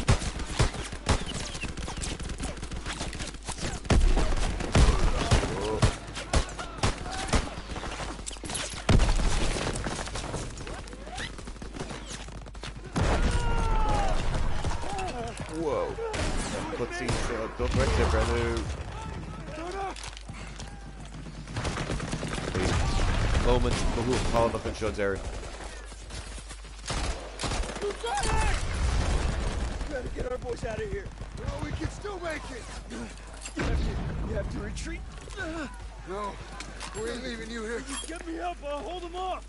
Whoa. Cutscene shot. Don't break it, brother. Moment. Who called up and shots Eric. We gotta get our boys out of here. No, we can still make it! You have to retreat. No, we ain't leaving you here. Get me up, I'll hold them off.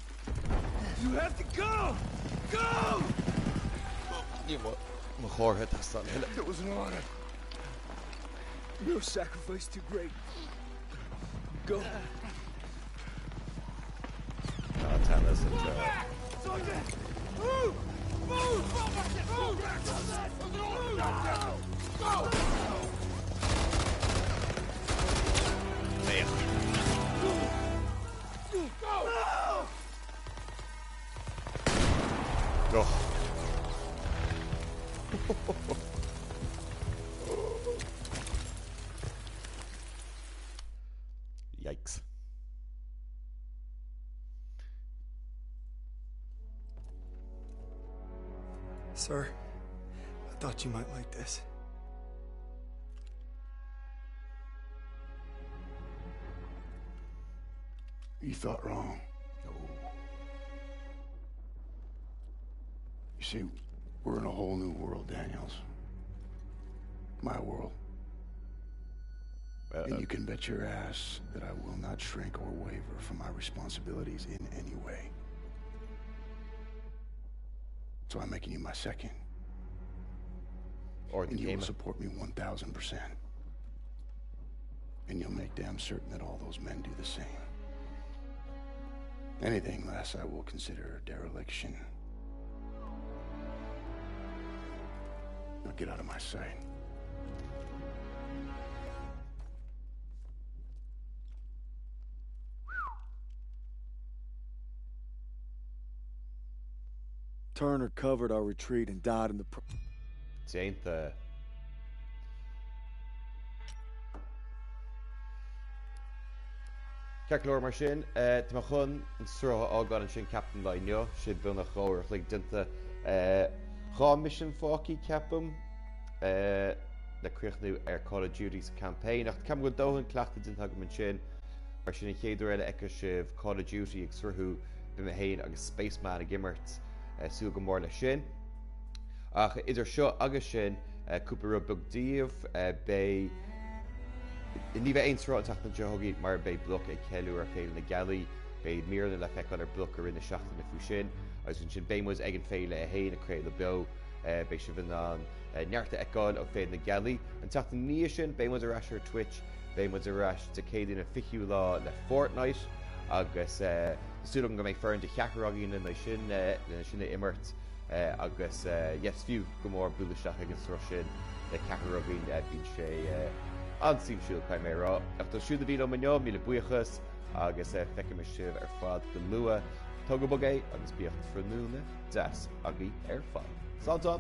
You have to go! Go! It was an honor. No sacrifice too great. Go. Sergeant! Move! Move! Move! Go! Go. Yikes. Sir, I thought you might like this. You thought wrong. You see, we're in a whole new world, Daniels. My world. And you can bet your ass that I will not shrink or waver from my responsibilities in any way. So I'm making you my second. And you will support me 1,000%. And you'll make damn certain that all those men do the same. Anything less I will consider a dereliction. Now get out of my sight. Turner covered our retreat and died in the... Ain't the... Cearlóir mar sin, tá chun an srutha ágáin an sin Captain Laineo, siad buna chóir chlaigh dinta chá mission fácií ceapam le cruichnú Call of Duty's campaign. Ach cam go dóhann cleachta dinta go man sin mar sin chéadú eile eice sibh Call of Duty ag sruthu b'me héin agus Spaceman ag imirt sú go mór le sin. Ach idir seo agus sin cúpa ru bugdíomh bé ní bheith aon srát teach na deógaí mar bé Bloc ag ceilú ar féil na galí bé míorna le feiceáil ar Bloc ar ina seachtainna faoi sin agus sin bémas ag an féile a héin a créile BEO bé si bhín an neartta eáil ó féil na galí an teachta níos sin bémas arás ar Twitch bémas arás de céadúna fichiú lá le Fortnite agus súlam go méid fearn de cheathraín na sinna imirt agus yes fiú go mór buúlaisteach agus ro sin le ceathraín bhín sé ansím siúil caiim mé rá. Ach tá siúd a bhí ó maineá míle buíochas agus feice me sibh ar fád go lua tugad bogé agus bíocht frúna deas agaí ar fád. Sántán!